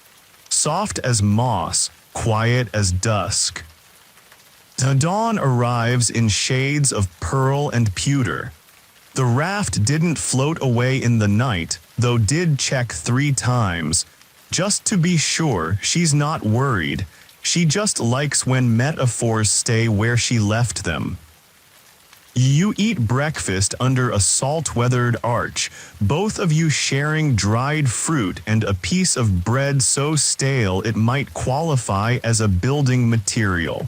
soft as moss, quiet as dusk. The dawn arrives in shades of pearl and pewter. The raft didn't float away in the night, though did check 3 times, just to be sure she's not worried. She just likes when metaphors stay where she left them. You eat breakfast under a salt-weathered arch, both of you sharing dried fruit and a piece of bread so stale it might qualify as a building material.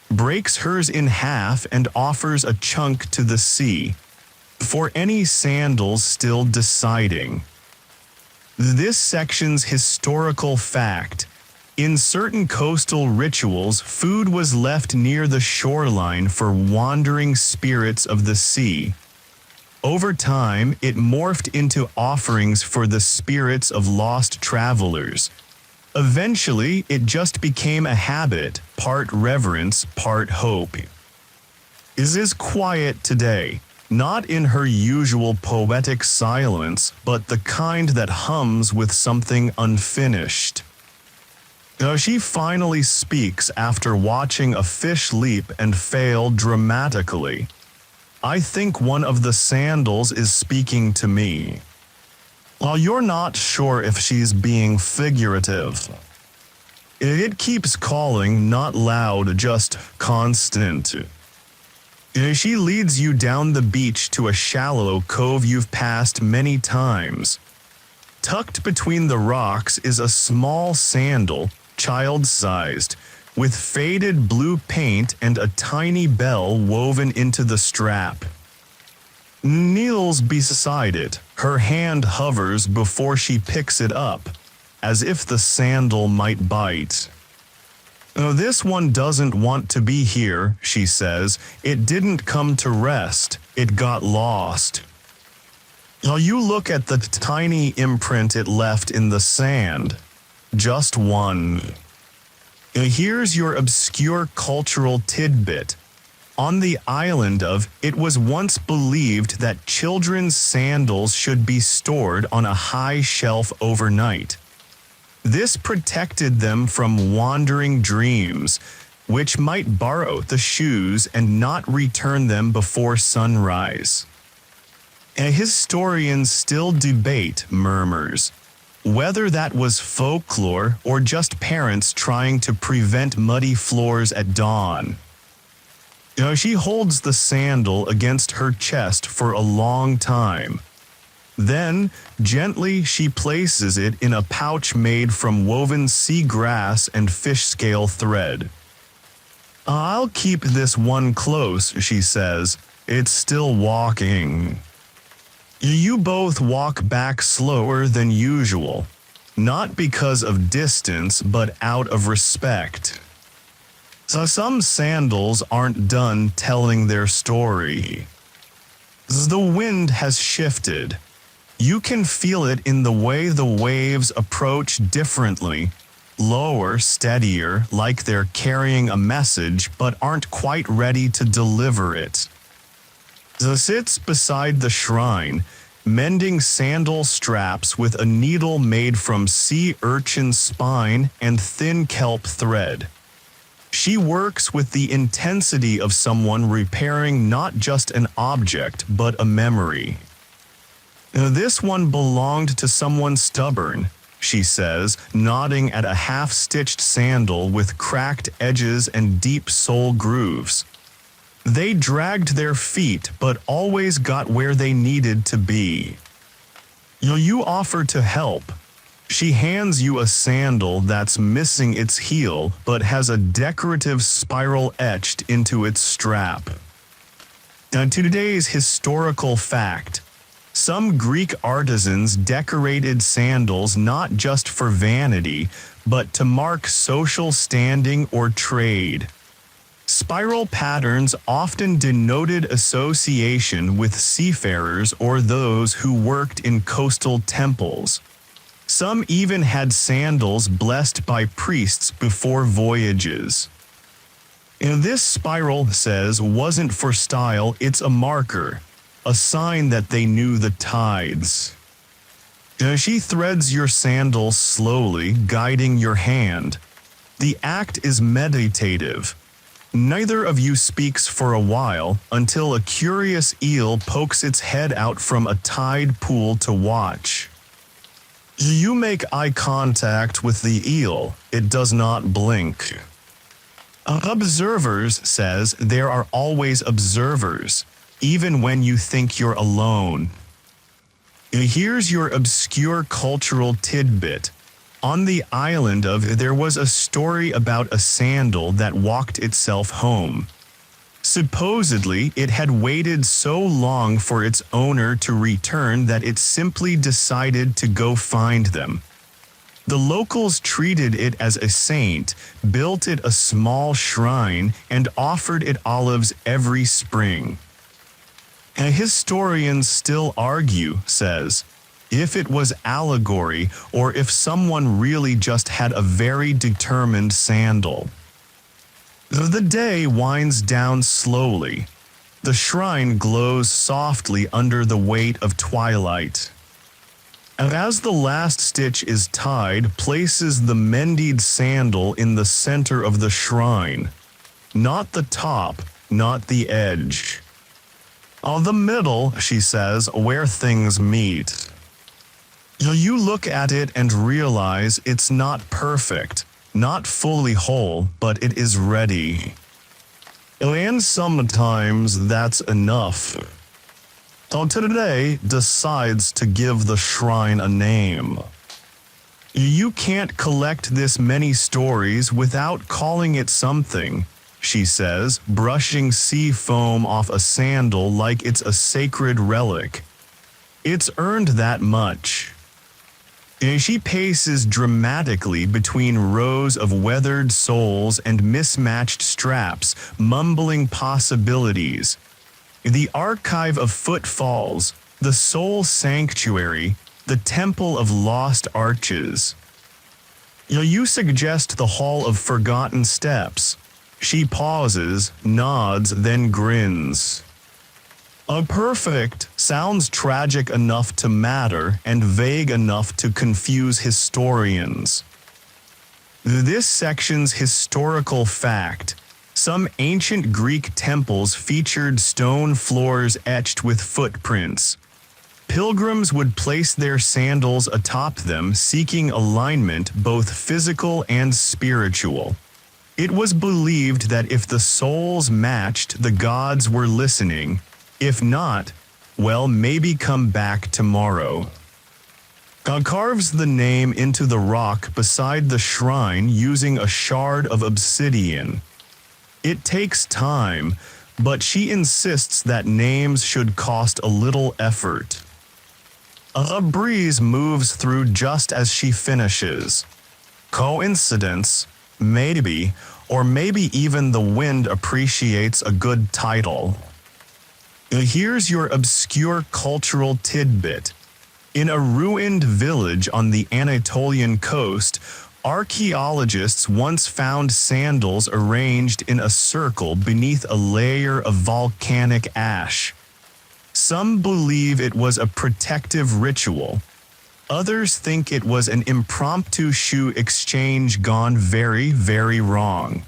Breaks hers in half and offers a chunk to the sea. For any Sandals still deciding. This section's historical fact. In certain coastal rituals, food was left near the shoreline for wandering spirits of the sea. Over time, it morphed into offerings for the spirits of lost travelers. Eventually, it just became a habit, part reverence, part hope. Is quiet today, not in her usual poetic silence, but the kind that hums with something unfinished. She finally speaks after watching a fish leap and fail dramatically. I think one of the Sandals is speaking to me. While you're not sure if she's being figurative. It keeps calling, not loud, just constant. She leads you down the beach to a shallow cove you've passed many times. Tucked between the rocks is a small sandal, child-sized, with faded blue paint and a tiny bell woven into the strap. Kneels beside it, her hand hovers before she picks it up, as if the sandal might bite. This one doesn't want to be here, she says. It didn't come to rest, it got lost. You look at the tiny imprint it left in the sand. Just one. Here's your obscure cultural tidbit. On the island of, it was once believed that children's sandals should be stored on a high shelf overnight. This protected them from wandering dreams, which might borrow the shoes and not return them before sunrise. Historians still debate, murmurs, whether that was folklore or just parents trying to prevent muddy floors at dawn. She holds the sandal against her chest for a long time. Then, gently she places it in a pouch made from woven seagrass and fish scale thread. I'll keep this one close, she says. It's still walking. You both walk back slower than usual, not because of distance but out of respect. So some Sandals aren't done telling their story. The wind has shifted. You can feel it in the way the waves approach differently, lower, steadier, like they're carrying a message but aren't quite ready to deliver it. Sits beside the shrine, mending sandal straps with a needle made from sea urchin spine and thin kelp thread. She works with the intensity of someone repairing not just an object, but a memory. This one belonged to someone stubborn, she says, nodding at a half-stitched sandal with cracked edges and deep sole grooves. They dragged their feet but always got where they needed to be. You offer to help. She hands you a sandal that's missing its heel but has a decorative spiral etched into its strap. Today's historical fact. Some Greek artisans decorated sandals not just for vanity, but to mark social standing or trade. Spiral patterns often denoted association with seafarers or those who worked in coastal temples. Some even had sandals blessed by priests before voyages. And this spiral, says, wasn't for style, it's a marker, a sign that they knew the tides. She threads your sandal slowly, guiding your hand. The act is meditative. Neither of you speaks for a while, until a curious eel pokes its head out from a tide pool to watch. You make eye contact with the eel. It does not blink. Observers, says, there are always observers, even when you think you're alone. Here's your obscure cultural tidbit. On the island of there was a story about a sandal that walked itself home. Supposedly, it had waited so long for its owner to return that it simply decided to go find them. The locals treated it as a saint, built it a small shrine, and offered it olives every spring. Historians still argue, says, if it was allegory or if someone really just had a very determined sandal. The day winds down slowly. The shrine glows softly under the weight of twilight. And as the last stitch is tied, places the mended sandal in the center of the shrine. Not the top, not the edge. The middle, she says, where things meet. You look at it and realize it's not perfect, not fully whole, but it is ready. And sometimes that's enough. Today decides to give the shrine a name. You can't collect this many stories without calling it something, she says, brushing sea foam off a sandal like it's a sacred relic. It's earned that much. She paces dramatically between rows of weathered soles and mismatched straps, mumbling possibilities. The archive of footfalls, the soul sanctuary, the temple of lost arches. You suggest the hall of forgotten steps. She pauses, nods, then grins. Perfect sounds tragic enough to matter and vague enough to confuse historians. This section's historical fact: some ancient Greek temples featured stone floors etched with footprints. Pilgrims would place their sandals atop them, seeking alignment, both physical and spiritual. It was believed that if the soles matched, the gods were listening. If not, well, maybe come back tomorrow. God carves the name into the rock beside the shrine using a shard of obsidian. It takes time, but she insists that names should cost a little effort. A breeze moves through just as she finishes. Coincidence? Maybe, or maybe even the wind appreciates a good title. Here's your obscure cultural tidbit. In a ruined village on the Anatolian coast, archaeologists once found sandals arranged in a circle beneath a layer of volcanic ash. Some believe it was a protective ritual. Others think it was an impromptu shoe exchange gone very, very wrong.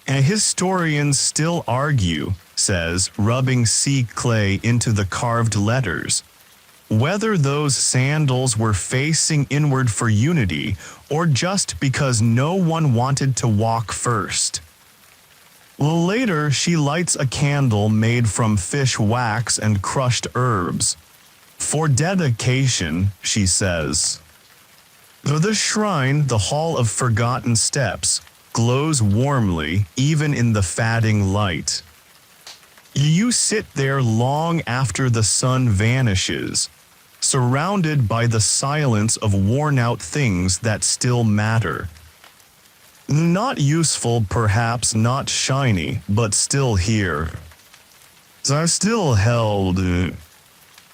And historians still argue, says, rubbing sea clay into the carved letters, whether those sandals were facing inward for unity or just because no one wanted to walk first. Later, she lights a candle made from fish wax and crushed herbs. For dedication, she says. The shrine, the Hall of Forgotten Steps, glows warmly even in the fading light. You sit there long after the sun vanishes, surrounded by the silence of worn-out things that still matter. Not useful, perhaps not shiny, but still here. I still held.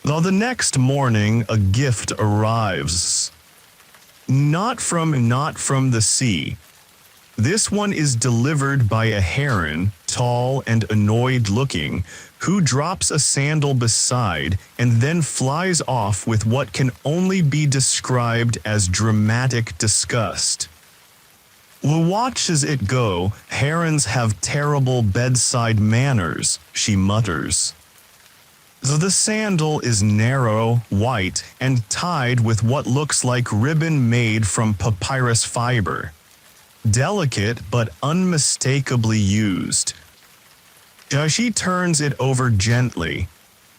Though the next morning a gift arrives. Not from the sea. This one is delivered by a heron, tall and annoyed-looking, who drops a sandal beside and then flies off with what can only be described as dramatic disgust. "We'll watch as it go. Herons have terrible bedside manners," she mutters. The sandal is narrow, white, and tied with what looks like ribbon made from papyrus fiber. Delicate but unmistakably used. She turns it over gently.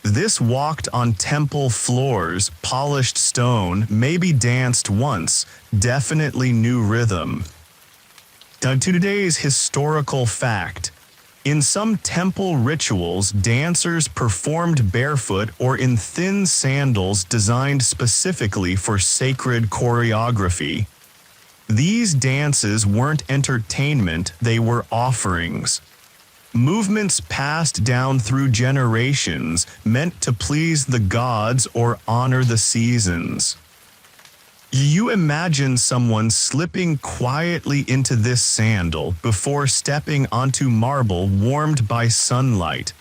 This walked on temple floors, polished stone, maybe danced once, definitely new rhythm. Today's historical fact. In some temple rituals, dancers performed barefoot or in thin sandals designed specifically for sacred choreography. These dances weren't entertainment, they were offerings. Movements passed down through generations, meant to please the gods or honor the seasons. You imagine someone slipping quietly into this sandal before stepping onto marble warmed by sunlight,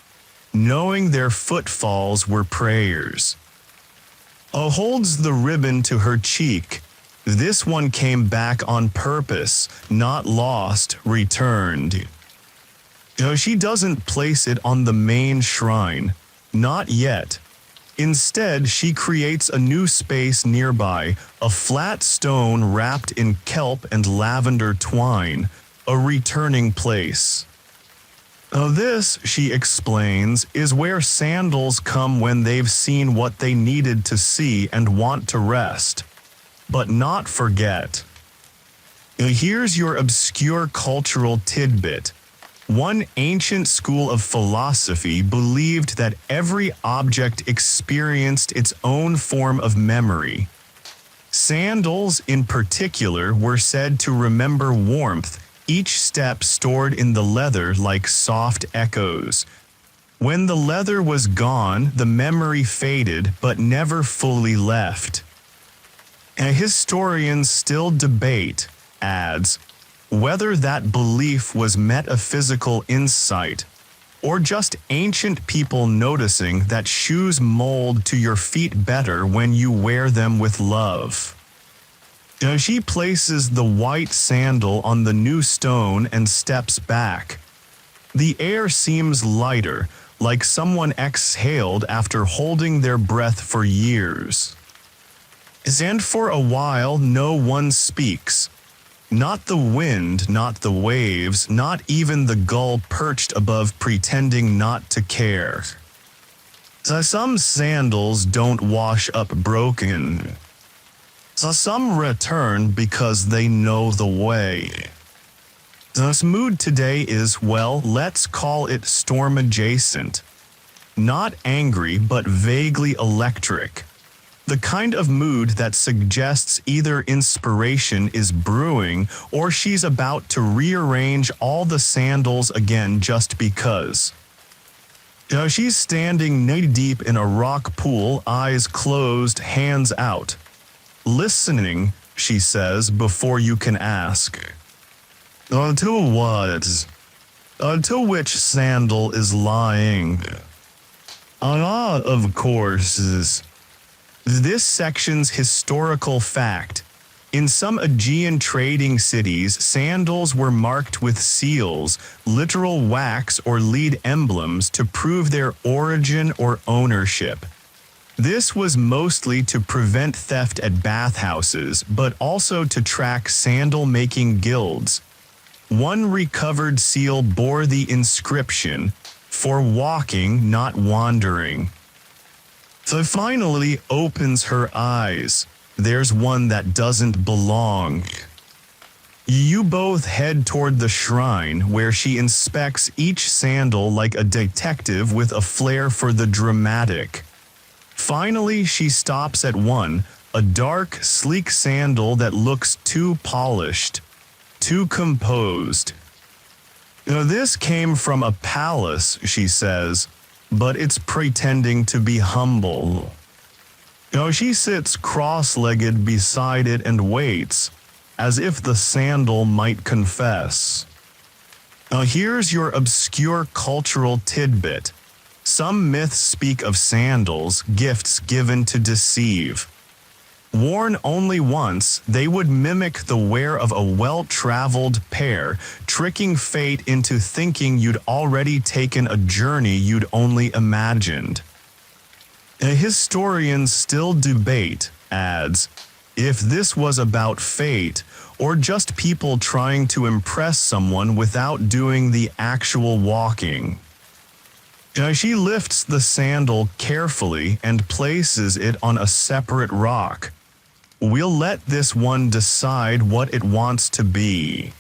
knowing their footfalls were prayers. Holds the ribbon to her cheek. This one came back on purpose, not lost, returned. She doesn't place it on the main shrine, not yet. Instead, she creates a new space nearby, a flat stone wrapped in kelp and lavender twine, a returning place. This, she explains, is where sandals come when they've seen what they needed to see and want to rest, but not forget. Here's your obscure cultural tidbit. One ancient school of philosophy believed that every object experienced its own form of memory. Sandals, in particular, were said to remember warmth, each step stored in the leather like soft echoes. When the leather was gone, the memory faded but never fully left. Historians still debate, adds, whether that belief was metaphysical insight, or just ancient people noticing that shoes mold to your feet better when you wear them with love. She places the white sandal on the new stone and steps back. The air seems lighter, like someone exhaled after holding their breath for years. And for a while no one speaks. Not the wind, not the waves, not even the gull perched above pretending not to care. Some sandals don't wash up broken. Some return because they know the way. This mood today is, well, let's call it storm adjacent. Not angry, but vaguely electric. The kind of mood that suggests either inspiration is brewing or she's about to rearrange all the sandals again just because. She's standing knee-deep in a rock pool, eyes closed, hands out. Listening, she says, before you can ask. To what? To which sandal is lying? Of course. This section's historical fact. In some Aegean trading cities, sandals were marked with seals, literal wax or lead emblems to prove their origin or ownership. This was mostly to prevent theft at bathhouses, but also to track sandal-making guilds. One recovered seal bore the inscription, "For walking, not wandering." So finally opens her eyes. There's one that doesn't belong. You both head toward the shrine where she inspects each sandal like a detective with a flair for the dramatic. Finally, she stops at one, a dark, sleek sandal that looks too polished, too composed. This came from a palace, she says, but it's pretending to be humble. She sits cross-legged beside it and waits, as if the sandal might confess. Here's your obscure cultural tidbit. Some myths speak of sandals, gifts given to deceive. Worn only once, they would mimic the wear of a well-traveled pair, tricking fate into thinking you'd already taken a journey you'd only imagined. Historians still debate, adds, if this was about fate or just people trying to impress someone without doing the actual walking. She lifts the sandal carefully and places it on a separate rock. We'll let this one decide what it wants to be.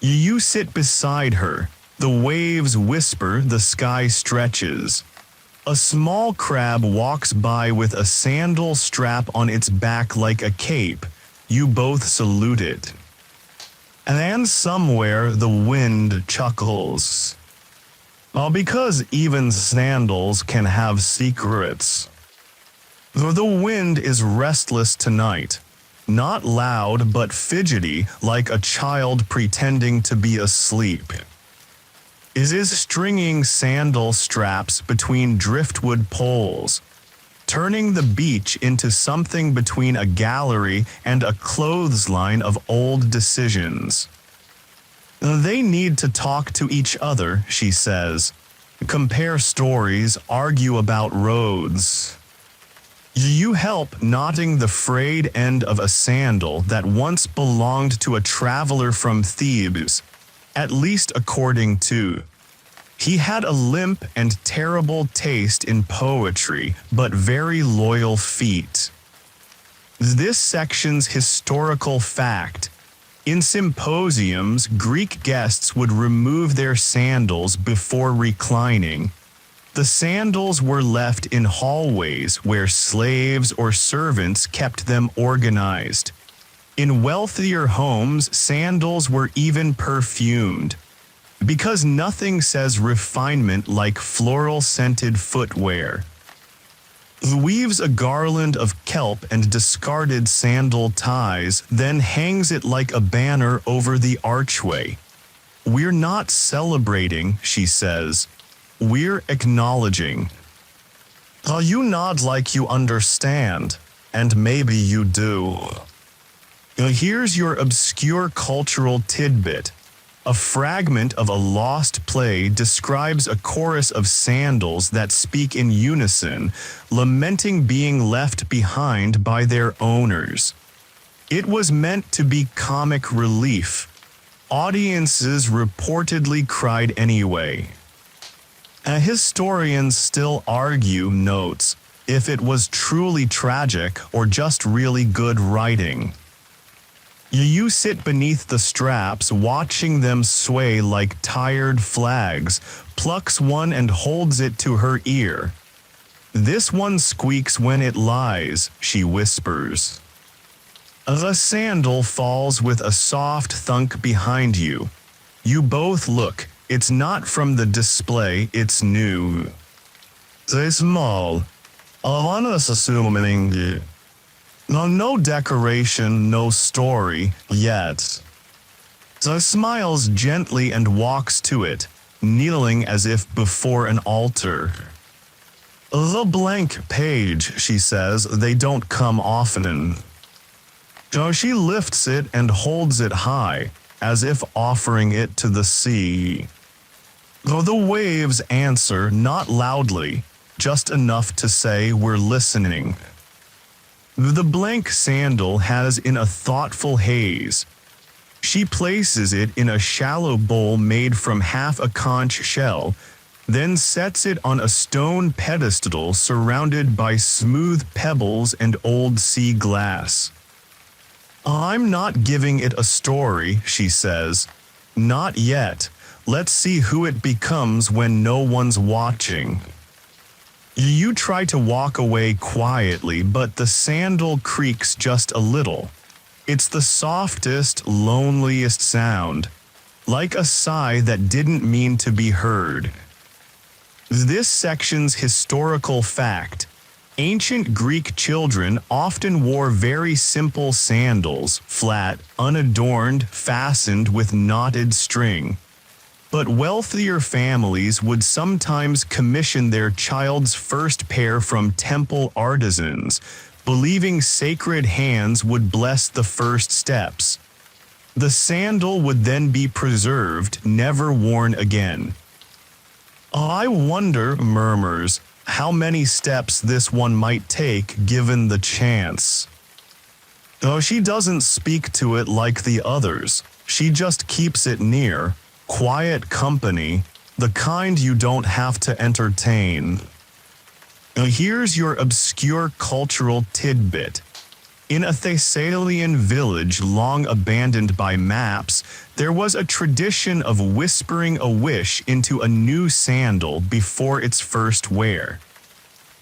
You sit beside her. The waves whisper, the sky stretches. A small crab walks by with a sandal strap on its back like a cape. You both salute it. And then somewhere the wind chuckles. Because even sandals can have secrets. The wind is restless tonight. Not loud but fidgety, like a child pretending to be asleep. It is stringing sandal straps between driftwood poles, turning the beach into something between a gallery and a clothesline of old decisions. They need to talk to each other, she says. Compare stories, argue about roads. You help knotting the frayed end of a sandal that once belonged to a traveler from Thebes, at least according to. He had a limp and terrible taste in poetry, but very loyal feet. This section's historical fact. In symposiums, Greek guests would remove their sandals before reclining. The sandals were left in hallways where slaves or servants kept them organized. In wealthier homes, sandals were even perfumed. Because nothing says refinement like floral-scented footwear. Weaves a garland of kelp and discarded sandal ties, then hangs it like a banner over the archway. We're not celebrating, she says. We're acknowledging. You nod like you understand, and maybe you do. Here's your obscure cultural tidbit. A fragment of a lost play describes a chorus of sandals that speak in unison, lamenting being left behind by their owners. It was meant to be comic relief. Audiences reportedly cried anyway. Historians still argue, notes, if it was truly tragic or just really good writing. You sit beneath the straps, watching them sway like tired flags, plucks one and holds it to her ear. This one squeaks when it lies, she whispers. The sandal falls with a soft thunk behind you. You both look. It's not from the display, it's new. They small. I want us assuming. No decoration, no story, yet. So smiles gently and walks to it, kneeling as if before an altar. The blank page, she says, they don't come often. So she lifts it and holds it high, as if offering it to the sea. Though the waves answer not loudly, just enough to say we're listening. The blank sandal has in a thoughtful haze. She places it in a shallow bowl made from half a conch shell, then sets it on a stone pedestal surrounded by smooth pebbles and old sea glass. I'm not giving it a story, she says. Not yet. Let's see who it becomes when no one's watching. You try to walk away quietly, but the sandal creaks just a little. It's the softest, loneliest sound, like a sigh that didn't mean to be heard. This section's historical fact: ancient Greek children often wore very simple sandals, flat, unadorned, fastened with knotted string. But wealthier families would sometimes commission their child's first pair from temple artisans, believing sacred hands would bless the first steps. The sandal would then be preserved, never worn again. I wonder, murmurs, how many steps this one might take given the chance. Though she doesn't speak to it like the others, she just keeps it near. Quiet company, the kind you don't have to entertain. Now here's your obscure cultural tidbit. In a Thessalian village long abandoned by maps, there was a tradition of whispering a wish into a new sandal before its first wear.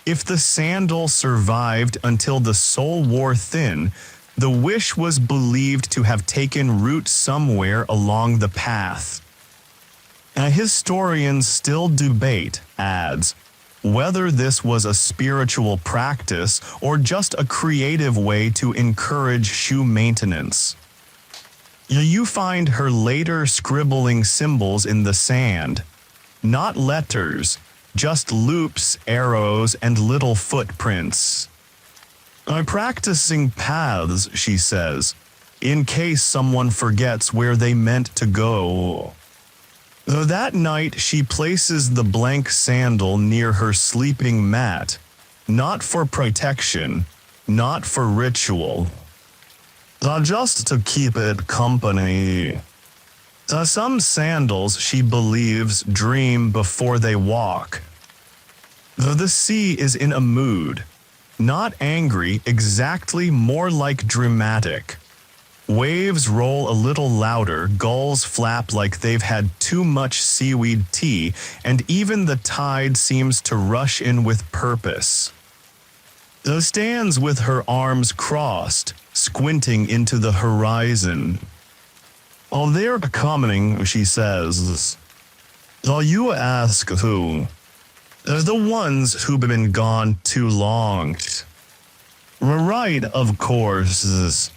If the sandal survived until the sole wore thin, the wish was believed to have taken root somewhere along the path. Historians still debate, adds, whether this was a spiritual practice or just a creative way to encourage shoe maintenance. You find her later scribbling symbols in the sand. Not letters, just loops, arrows, and little footprints. I'm practicing paths, she says, in case someone forgets where they meant to go. That night she places the blank sandal near her sleeping mat, not for protection, not for ritual, just to keep it company. Some sandals, she believes, dream before they walk. The sea is in a mood, not angry exactly, more like dramatic. Waves roll a little louder, gulls flap like they've had too much seaweed tea, and even the tide seems to rush in with purpose. Stands with her arms crossed, squinting into the horizon. Oh, they're coming, she says. Oh, you ask who? The ones who've been gone too long. Right, of course.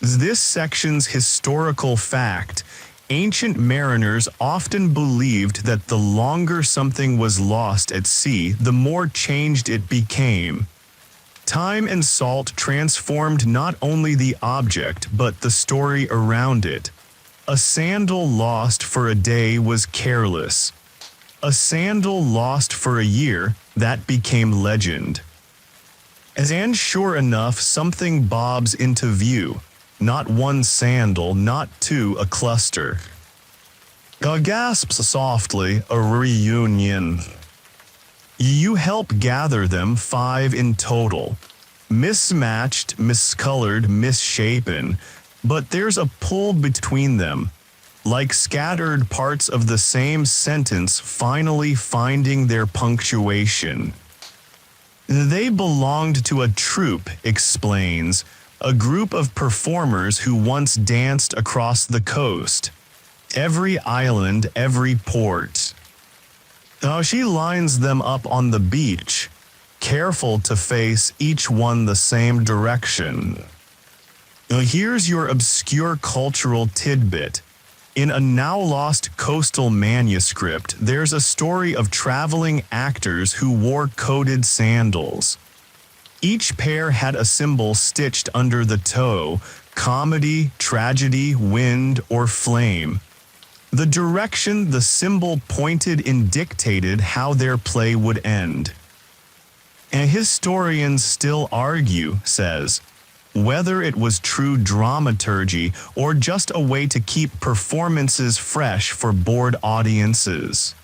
This section's historical fact: ancient mariners often believed that the longer something was lost at sea, the more changed it became. Time and salt transformed not only the object, but the story around it. A sandal lost for a day was careless. A sandal lost for a year, that became legend. And sure enough, something bobs into view. Not one sandal, not two, a cluster. Gasps softly, a reunion. You help gather them, 5 in total. Mismatched, miscolored, misshapen, but there's a pull between them, like scattered parts of the same sentence finally finding their punctuation. They belonged to a troupe, explains, a group of performers who once danced across the coast. Every island, every port. She lines them up on the beach, careful to face each one the same direction. Here's your obscure cultural tidbit. In a now-lost coastal manuscript, there's a story of traveling actors who wore coated sandals. Each pair had a symbol stitched under the toe: comedy, tragedy, wind, or flame. The direction the symbol pointed in dictated how their play would end. And historians still argue, says, whether it was true dramaturgy or just a way to keep performances fresh for bored audiences.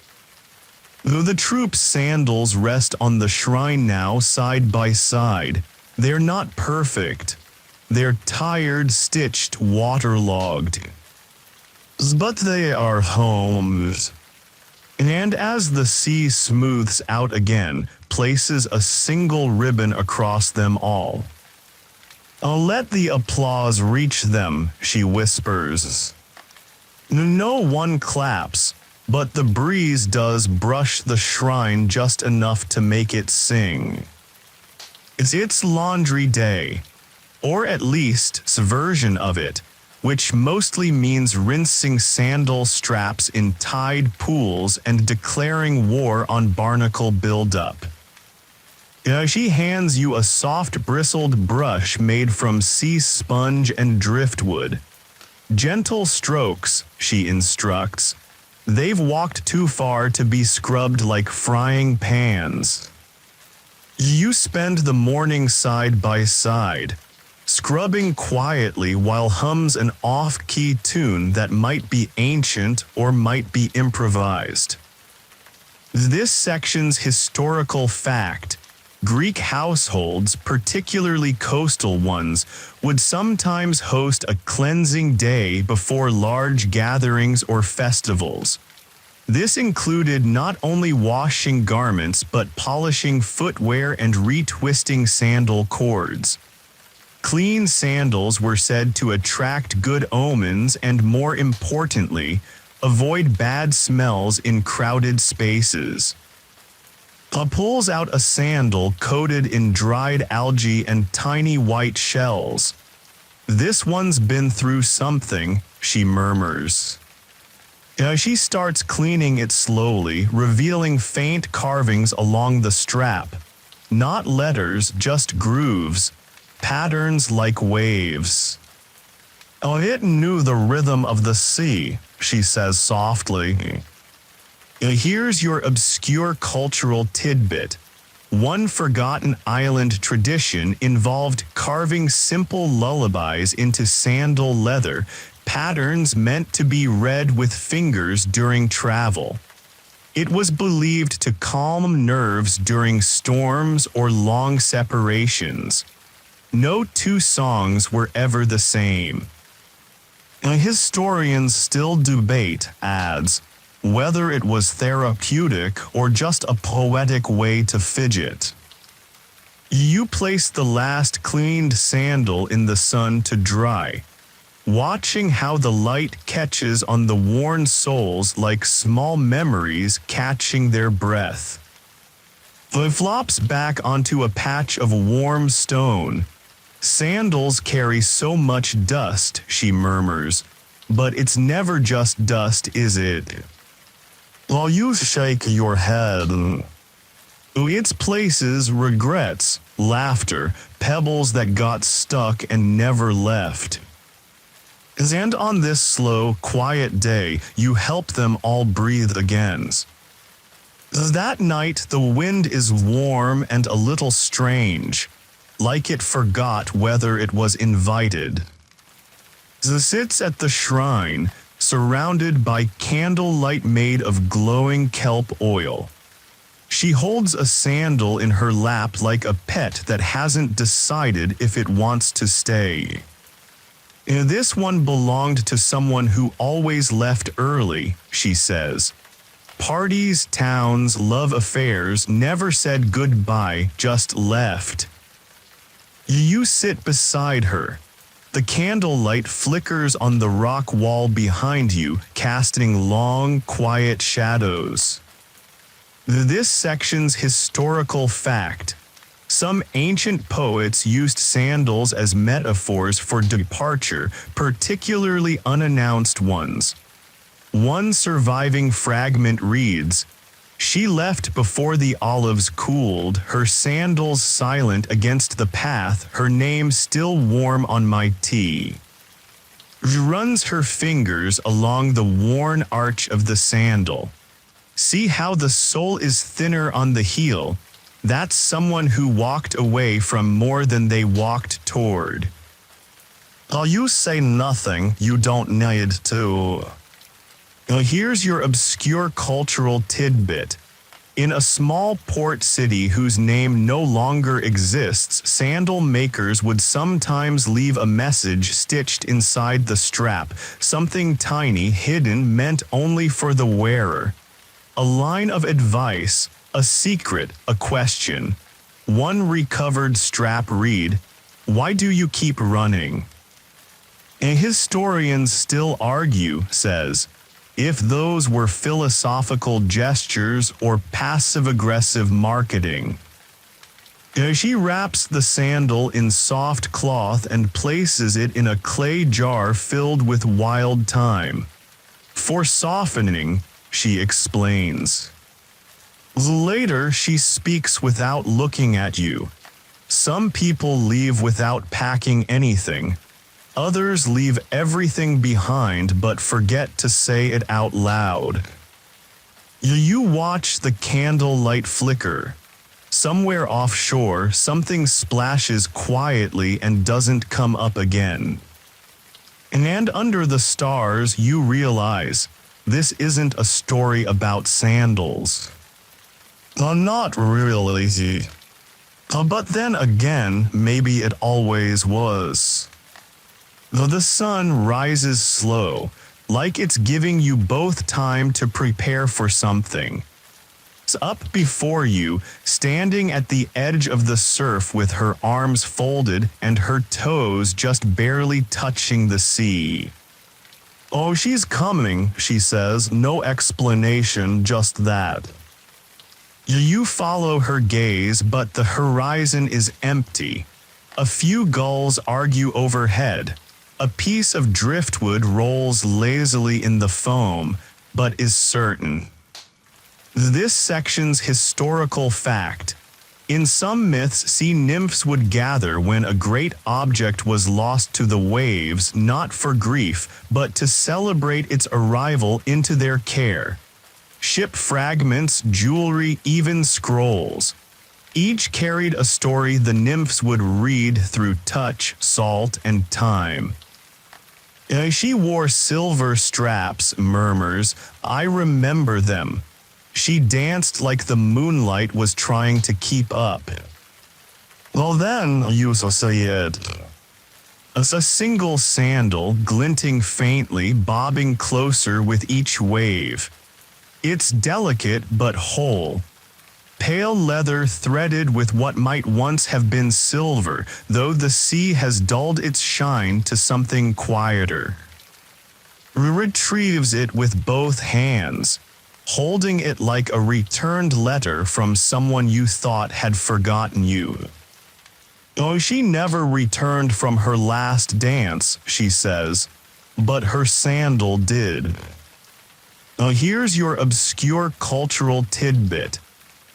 Though the troupe's sandals rest on the shrine now side by side, they're not perfect. Their tired, stitched, waterlogged. But they are homes. And as the sea smooths out again, places a single ribbon across them all. Let the applause reach them, she whispers. No one claps, but the breeze does brush the shrine just enough to make it sing. It's its laundry day, or at least its version of it, which mostly means rinsing sandal straps in tide pools and declaring war on barnacle buildup. She hands you a soft bristled brush made from sea sponge and driftwood. Gentle strokes, she instructs. They've walked too far to be scrubbed like frying pans. You spend the morning side by side, scrubbing quietly while hums an off-key tune that might be ancient or might be improvised. This section's historical fact: Greek households, particularly coastal ones, would sometimes host a cleansing day before large gatherings or festivals. This included not only washing garments but polishing footwear and retwisting sandal cords. Clean sandals were said to attract good omens and, more importantly, avoid bad smells in crowded spaces. Pulls out a sandal coated in dried algae and tiny white shells. This one's been through something, she murmurs. She starts cleaning it slowly, revealing faint carvings along the strap. Not letters, just grooves, patterns like waves. It knew the rhythm of the sea, she says softly. Here's your obscure cultural tidbit. One forgotten island tradition involved carving simple lullabies into sandal leather, patterns meant to be read with fingers during travel. It was believed to calm nerves during storms or long separations. No two songs were ever the same. Historians still debate, adds, whether it was therapeutic or just a poetic way to fidget. You place the last cleaned sandal in the sun to dry, watching how the light catches on the worn soles like small memories catching their breath. It flops back onto a patch of warm stone. Sandals carry so much dust, she murmurs, but it's never just dust, is it? While you shake your head. Its places, regrets, laughter, pebbles that got stuck and never left. And on this slow, quiet day, you help them all breathe again. That night, the wind is warm and a little strange, like it forgot whether it was invited. It sits at the shrine, surrounded by candlelight made of glowing kelp oil. She holds a sandal in her lap like a pet that hasn't decided if it wants to stay. This one belonged to someone who always left early, she says. Parties, towns, love affairs never said goodbye, just left. You sit beside her. The candlelight flickers on the rock wall behind you, casting long, quiet shadows. This section's historical fact: some ancient poets used sandals as metaphors for departure, particularly unannounced ones. One surviving fragment reads, "She left before the olives cooled, her sandals silent against the path, her name still warm on my tea." She runs her fingers along the worn arch of the sandal. See how the sole is thinner on the heel? That's someone who walked away from more than they walked toward. You say nothing, you don't need to. Here's your obscure cultural tidbit. In a small port city whose name no longer exists, sandal makers would sometimes leave a message stitched inside the strap, something tiny, hidden, meant only for the wearer. A line of advice, a secret, a question. One recovered strap read, "Why do you keep running?" And historians still argue, says, if those were philosophical gestures or passive-aggressive marketing. She wraps the sandal in soft cloth and places it in a clay jar filled with wild thyme. For softening, she explains. Later, she speaks without looking at you. Some people leave without packing anything. Others leave everything behind but forget to say it out loud. You watch the candlelight flicker. Somewhere offshore, something splashes quietly and doesn't come up again. And under the stars, you realize this isn't a story about sandals. Not really. But then again, maybe it always was. The sun rises slow, like it's giving you both time to prepare for something. It's up before you, standing at the edge of the surf with her arms folded and her toes just barely touching the sea. Oh, she's coming, she says, no explanation, just that. You follow her gaze, but the horizon is empty. A few gulls argue overhead. A piece of driftwood rolls lazily in the foam, but is certain. This section's historical fact. In some myths, sea nymphs would gather when a great object was lost to the waves, not for grief, but to celebrate its arrival into their care. Ship fragments, jewelry, even scrolls. Each carried a story the nymphs would read through touch, salt, and time. She wore silver straps, murmurs, I remember them. She danced like the moonlight was trying to keep up. Well then, you say it. A single sandal, glinting faintly, bobbing closer with each wave. It's delicate but whole. Pale leather threaded with what might once have been silver, though the sea has dulled its shine to something quieter. Retrieves it with both hands, holding it like a returned letter from someone you thought had forgotten you. Oh, she never returned from her last dance, she says, but her sandal did. Now here's your obscure cultural tidbit.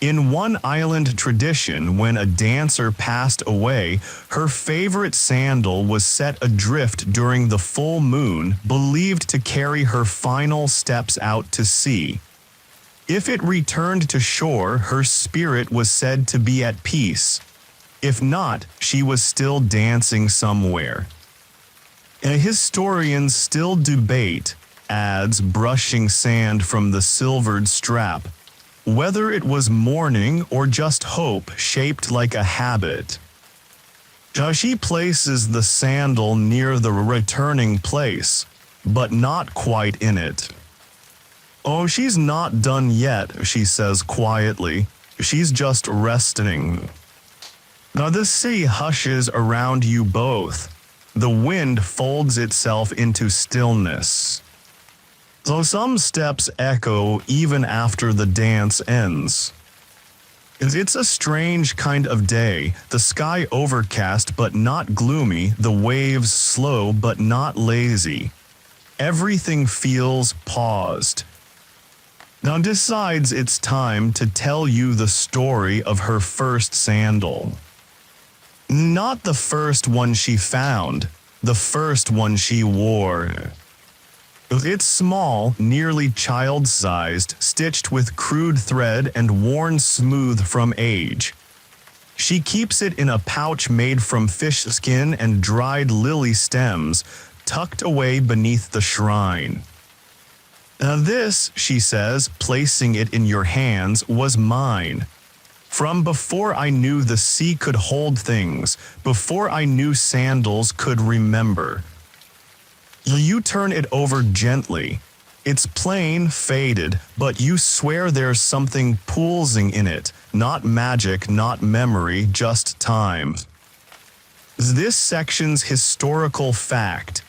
In one island tradition, when a dancer passed away, her favorite sandal was set adrift during the full moon, believed to carry her final steps out to sea. If it returned to shore, her spirit was said to be at peace. If not, she was still dancing somewhere. Historians still debate, adds brushing sand from the silvered strap, whether it was mourning or just hope shaped like a habit. She places the sandal near the returning place, but not quite in it. Oh, she's not done yet, she says quietly. She's just resting. Now the sea hushes around you both. The wind folds itself into stillness. So some steps echo even after the dance ends. It's a strange kind of day, the sky overcast but not gloomy, the waves slow but not lazy. Everything feels paused. Now decides it's time to tell you the story of her first sandal. Not the first one she found, the first one she wore. It's small, nearly child-sized, stitched with crude thread and worn smooth from age. She keeps it in a pouch made from fish skin and dried lily stems, tucked away beneath the shrine. This, she says, placing it in your hands, was mine. From before I knew the sea could hold things, before I knew sandals could remember. You turn it over gently. It's plain, faded, but you swear there's something pulsing in it, not magic, not memory, just time. This section's historical fact.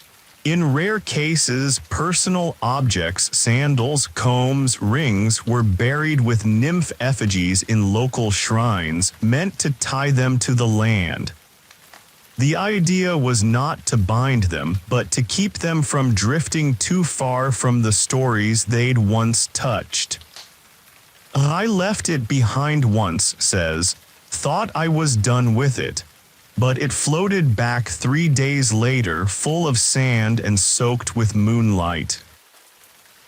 In rare cases, personal objects, sandals, combs, rings, were buried with nymph effigies in local shrines, meant to tie them to the land. The idea was not to bind them, but to keep them from drifting too far from the stories they'd once touched. I left it behind once, says, thought I was done with it. But it floated back 3 days later, full of sand and soaked with moonlight.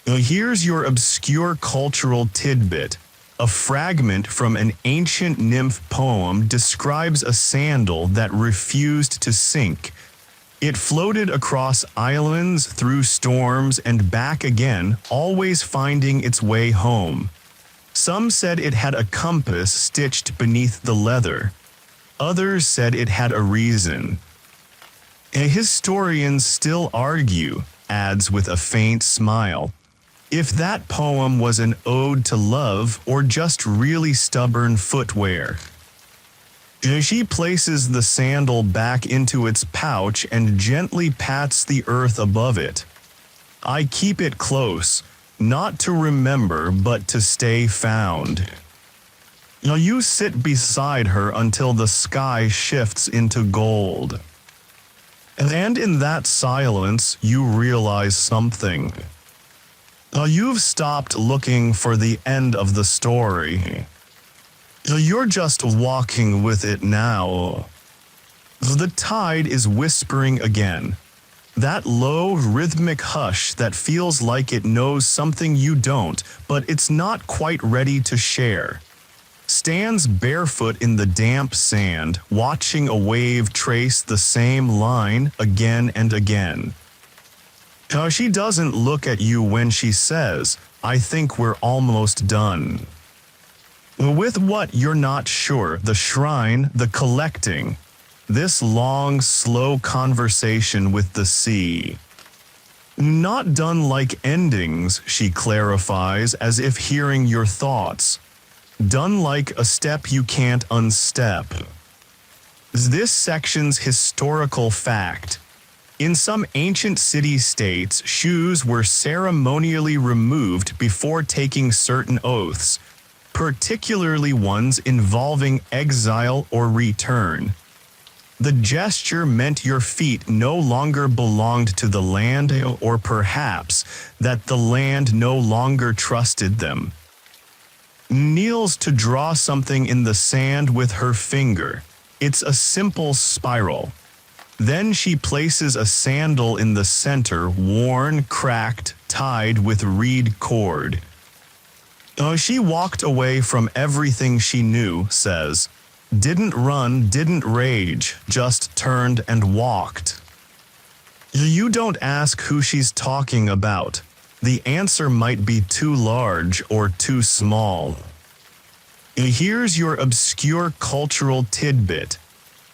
Here's your obscure cultural tidbit. A fragment from an ancient nymph poem describes a sandal that refused to sink. It floated across islands, through storms, and back again, always finding its way home. Some said it had a compass stitched beneath the leather. Others said it had a reason. Historians still argue, adds with a faint smile, if that poem was an ode to love or just really stubborn footwear. She places the sandal back into its pouch and gently pats the earth above it. I keep it close, not to remember but to stay found. You sit beside her until the sky shifts into gold. And in that silence, you realize something. You've stopped looking for the end of the story. You're just walking with it now. The tide is whispering again. That low, rhythmic hush that feels like it knows something you don't, but it's not quite ready to share. Stands barefoot in the damp sand, watching a wave trace the same line again and again. She doesn't look at you when she says, I think we're almost done. With what you're not sure, the shrine, the collecting, this long, slow conversation with the sea. Not done like endings, she clarifies, as if hearing your thoughts. Done like a step you can't unstep. This section's historical fact. In some ancient city-states, shoes were ceremonially removed before taking certain oaths, particularly ones involving exile or return. The gesture meant your feet no longer belonged to the land, or perhaps that the land no longer trusted them. Kneels to draw something in the sand with her finger. It's a simple spiral. Then she places a sandal in the center, worn, cracked, tied with reed cord. She walked away from everything she knew, says. Didn't run, didn't rage, just turned and walked. You don't ask who she's talking about. The answer might be too large or too small. Here's your obscure cultural tidbit.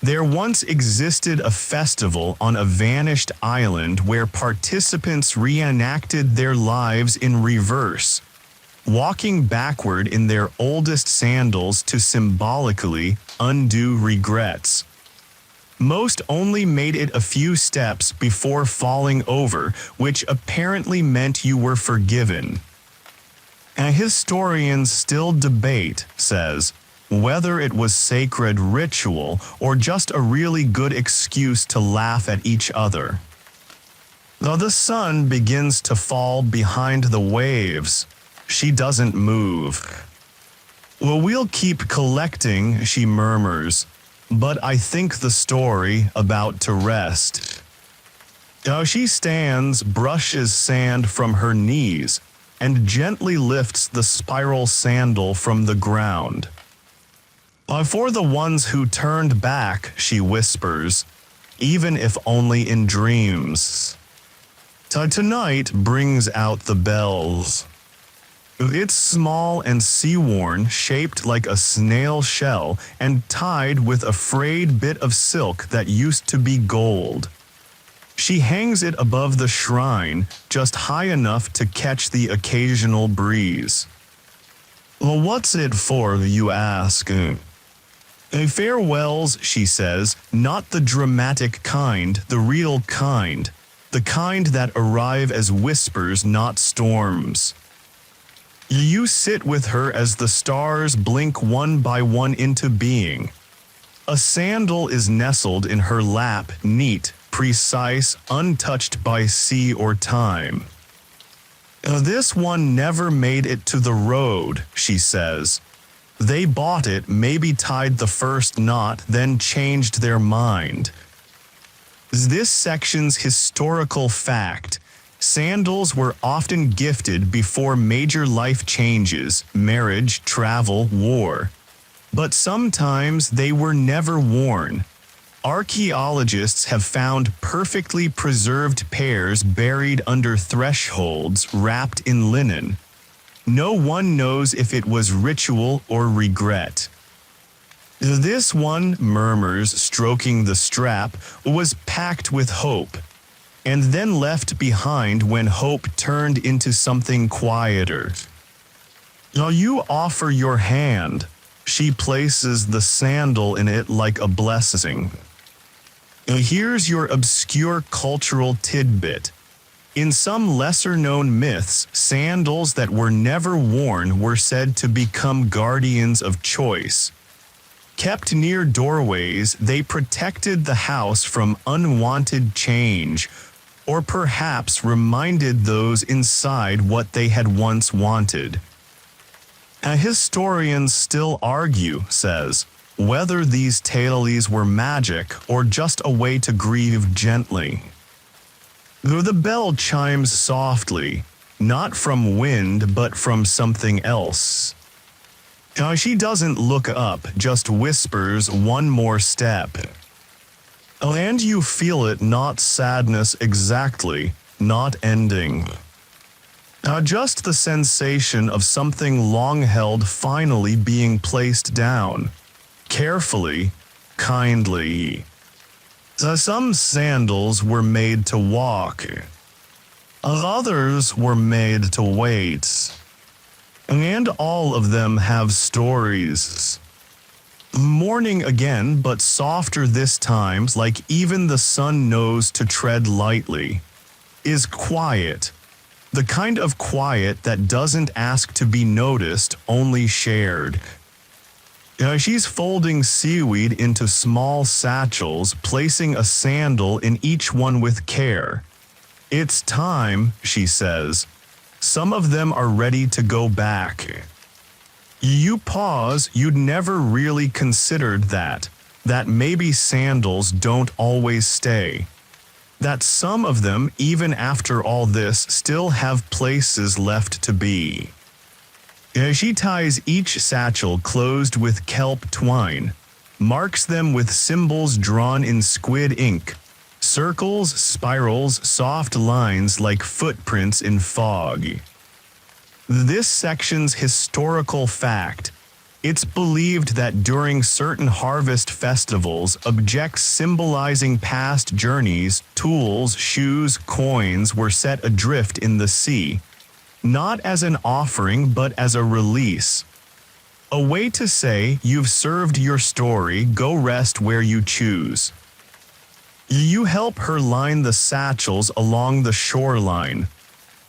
There once existed a festival on a vanished island where participants reenacted their lives in reverse, walking backward in their oldest sandals to symbolically undo regrets. Most only made it a few steps before falling over, which apparently meant you were forgiven. Historians still debate, says, whether it was sacred ritual or just a really good excuse to laugh at each other. The sun begins to fall behind the waves. She doesn't move. We'll keep collecting, she murmurs, but I think the story about to rest. She stands, brushes sand from her knees, and gently lifts the spiral sandal from the ground. For the ones who turned back, she whispers, even if only in dreams. Tonight brings out the bells. It's small and sea-worn, shaped like a snail shell, and tied with a frayed bit of silk that used to be gold. She hangs it above the shrine, just high enough to catch the occasional breeze. Well, what's it for, you ask? Farewells, she says, not the dramatic kind, the real kind. The kind that arrive as whispers, not storms. You sit with her as the stars blink one by one into being. A sandal is nestled in her lap, neat, precise, untouched by sea or time. This one never made it to the road, she says. They bought it, maybe tied the first knot, then changed their mind. This section's historical fact: sandals were often gifted before major life changes, marriage, travel, war. But sometimes they were never worn. Archaeologists have found perfectly preserved pairs buried under thresholds wrapped in linen. No one knows if it was ritual or regret. This one, murmurs, stroking the strap, was packed with hope, and then left behind when hope turned into something quieter. You offer your hand. She places the sandal in it like a blessing. Here's your obscure cultural tidbit. In some lesser-known myths, sandals that were never worn were said to become guardians of choice. Kept near doorways, they protected the house from unwanted change, or perhaps reminded those inside what they had once wanted. Historians still argue, says, whether these tales were magic or just a way to grieve gently. The bell chimes softly, not from wind but from something else. She doesn't look up, just whispers one more step. And you feel it, not sadness exactly, not ending. Just the sensation of something long held finally being placed down. Carefully, kindly. Some sandals were made to walk. Others were made to wait. And all of them have stories. Morning again, but softer this time, like even the sun knows to tread lightly, is quiet. The kind of quiet that doesn't ask to be noticed, only shared. She's folding seaweed into small satchels, placing a sandal in each one with care. It's time, she says. Some of them are ready to go back. You pause, you'd never really considered that maybe sandals don't always stay. That some of them, even after all this, still have places left to be. She ties each satchel closed with kelp twine, marks them with symbols drawn in squid ink, circles, spirals, soft lines like footprints in fog. This section's historical fact: it's believed that during certain harvest festivals, objects symbolizing past journeys, tools, shoes, coins were set adrift in the sea, not as an offering but as a release. A way to say, you've served your story, go rest where you choose. You help her line the satchels along the shoreline.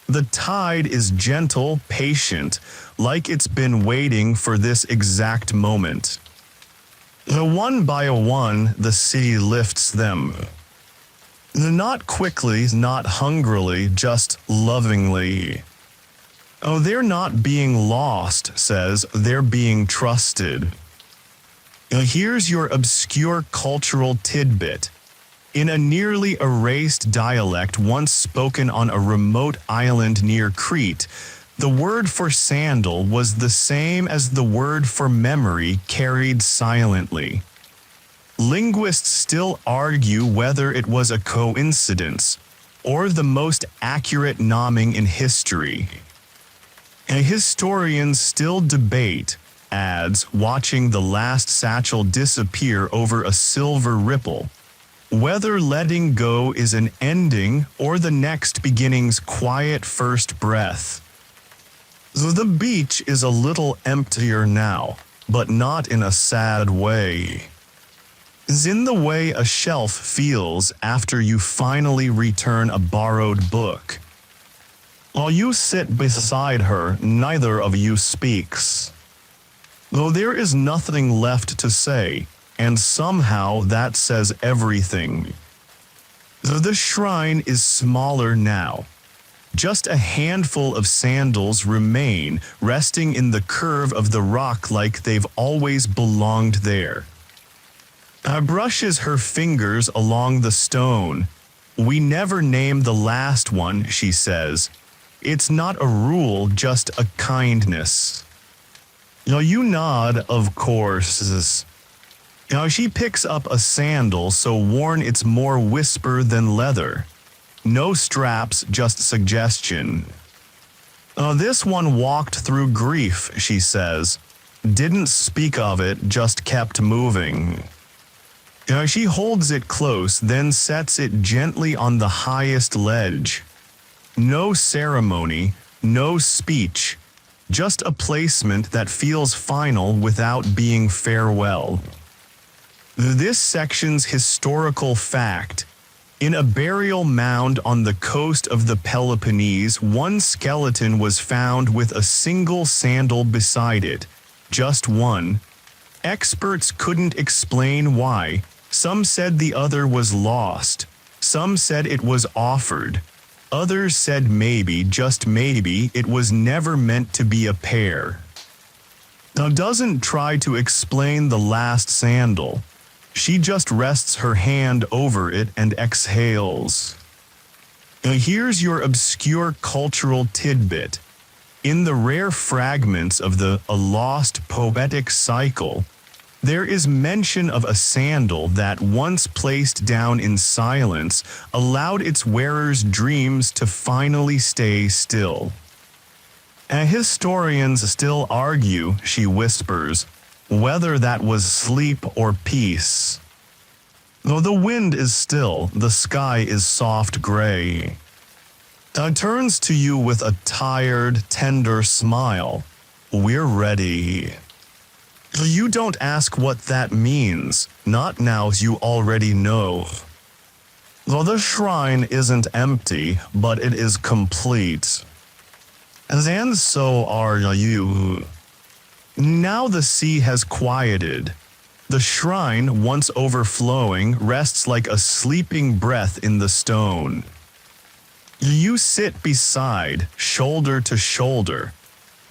The tide is gentle, patient, like it's been waiting for this exact moment. One by one, the sea lifts them. Not quickly, not hungrily, just lovingly. They're not being lost, says, they're being trusted. Here's your obscure cultural tidbit. In a nearly erased dialect once spoken on a remote island near Crete, the word for sandal was the same as the word for memory, carried silently. Linguists still argue whether it was a coincidence, or the most accurate naming in history. And historians still debate, adds, watching the last satchel disappear over a silver ripple, whether letting go is an ending or the next beginning's quiet first breath. So the beach is a little emptier now, but not in a sad way. It's in the way a shelf feels after you finally return a borrowed book. While you sit beside her, neither of you speaks. Though there is nothing left to say, and somehow that says everything. The shrine is smaller now. Just a handful of sandals remain, resting in the curve of the rock like they've always belonged there. Brushes her fingers along the stone. We never name the last one, she says. It's not a rule, just a kindness. You nod, of course. She picks up a sandal so worn it's more whisper than leather. No straps, just suggestion. This one walked through grief, she says. Didn't speak of it, just kept moving. She holds it close, then sets it gently on the highest ledge. No ceremony, no speech, just a placement that feels final without being farewell. This section's historical fact. In a burial mound on the coast of the Peloponnese, one skeleton was found with a single sandal beside it. Just one. Experts couldn't explain why. Some said the other was lost. Some said it was offered. Others said maybe, just maybe, it was never meant to be a pair. Now doesn't try to explain the last sandal. She just rests her hand over it and exhales. Now here's your obscure cultural tidbit. In the rare fragments of a lost poetic cycle, there is mention of a sandal that, once placed down in silence, allowed its wearer's dreams to finally stay still. Historians still argue, she whispers, whether that was sleep or peace. Though the wind is still, the sky is soft gray. Turns to you with a tired, tender smile. We're ready. You don't ask what that means, not now you already know. Though the shrine isn't empty, but it is complete. And so are you. Now the sea has quieted. The shrine, once overflowing, rests like a sleeping breath in the stone. You sit beside, shoulder to shoulder,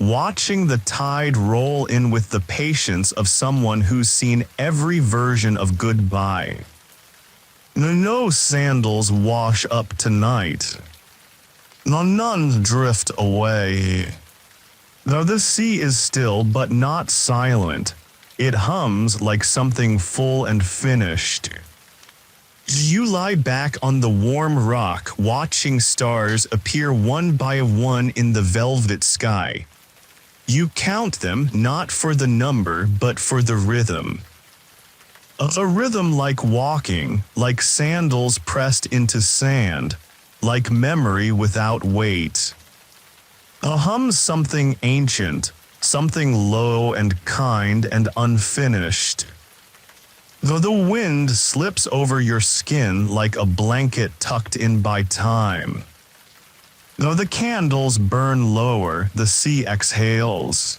watching the tide roll in with the patience of someone who's seen every version of goodbye. No sandals wash up tonight. None drift away. Though the sea is still but not silent, it hums like something full and finished. You lie back on the warm rock, watching stars appear one by one in the velvet sky. You count them not for the number but for the rhythm. A rhythm like walking, like sandals pressed into sand, like memory without weight. Hums something ancient, something low and kind and unfinished. Though the wind slips over your skin like a blanket tucked in by time. Though the candles burn lower, the sea exhales.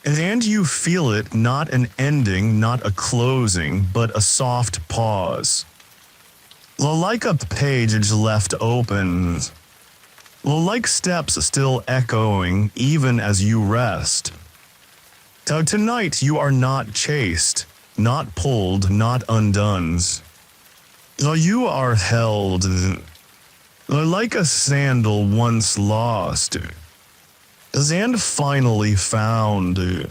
And you feel it, not an ending, not a closing, but a soft pause. Like a page left open. Like steps still echoing even as you rest. Tonight you are not chased, not pulled, not undone. You are held, like a sandal once lost, and finally found.